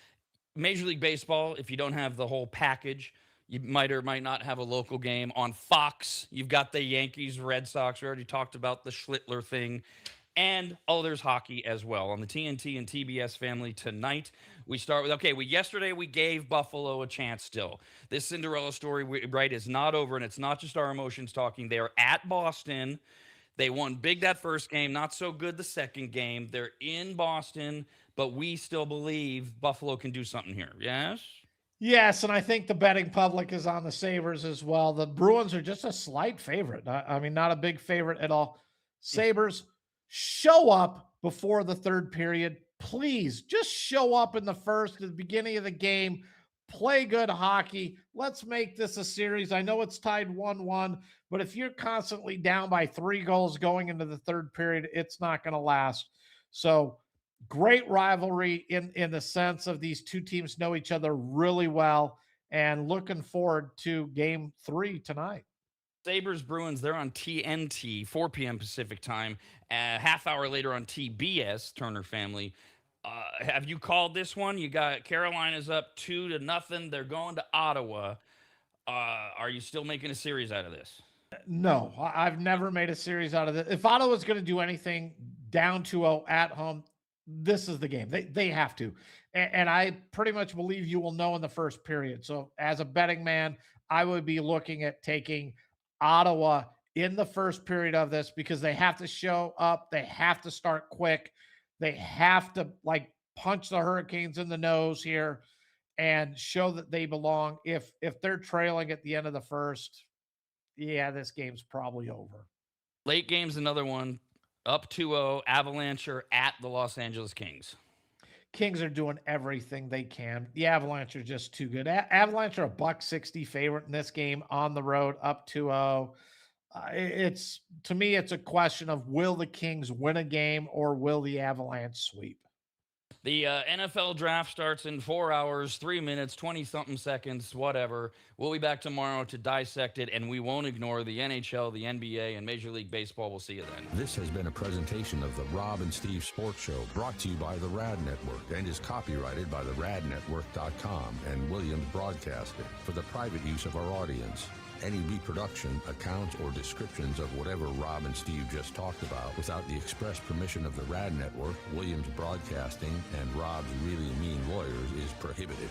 Major League Baseball, if you don't have the whole package, you might or might not have a local game on Fox. You've got the Yankees, Red Sox. We already talked about the Schlittler thing. And there's hockey as well on the TNT and TBS family tonight. We start with yesterday we gave Buffalo a chance. Still, this Cinderella story, right, is not over, and it's not just our emotions talking. They are at Boston. They won big that first game, not so good the second game. They're in Boston, but we still believe Buffalo can do something here. Yes. Yes, and I think the betting public is on the Sabres as well. The Bruins are just a slight favorite. I mean, not a big favorite at all. Sabres, show up before the third period. Please, just show up in the first, at the beginning of the game. Play good hockey. Let's make this a series. I know it's tied 1-1, but if you're constantly down by 3 goals going into the third period, it's not going to last. So, great rivalry in the sense of these two teams know each other really well, and looking forward to game 3 tonight. Sabres Bruins, they're on TNT, 4 p.m. Pacific time. A half hour later on TBS, Turner Family. Have you called this one? You got Carolina's up 2-0. They're going to Ottawa. Are you still making a series out of this? No, I've never made a series out of it. If Ottawa's going to do anything down 2-0 at home, this is the game. They have to. And I pretty much believe you will know in the first period. So as a betting man, I would be looking at taking Ottawa in the first period of this because they have to show up. They have to start quick. They have to punch the Hurricanes in the nose here and show that they belong. If they're trailing at the end of the first, yeah, this game's probably over. Late game's another one. Up 2-0, Avalanche are at the Los Angeles Kings. Kings are doing everything they can. The Avalanche are just too good. Avalanche are a $1.60 favorite in this game on the road, up 2-0. It's, to me, it's a question of will the Kings win a game or will the Avalanche sweep? The NFL draft starts in 4 hours, 3 minutes, 20-something seconds, whatever. We'll be back tomorrow to dissect it, and we won't ignore the NHL, the NBA, and Major League Baseball. We'll see you then. This has been a presentation of the Rob and Steve Sports Show, brought to you by the Rad Network and is copyrighted by the radnetwork.com and Williams Broadcasting for the private use of our audience. Any reproduction, accounts, or descriptions of whatever Rob and Steve just talked about without the express permission of the Rad Network, Williams Broadcasting, and Rob's Really Mean Lawyers is prohibited.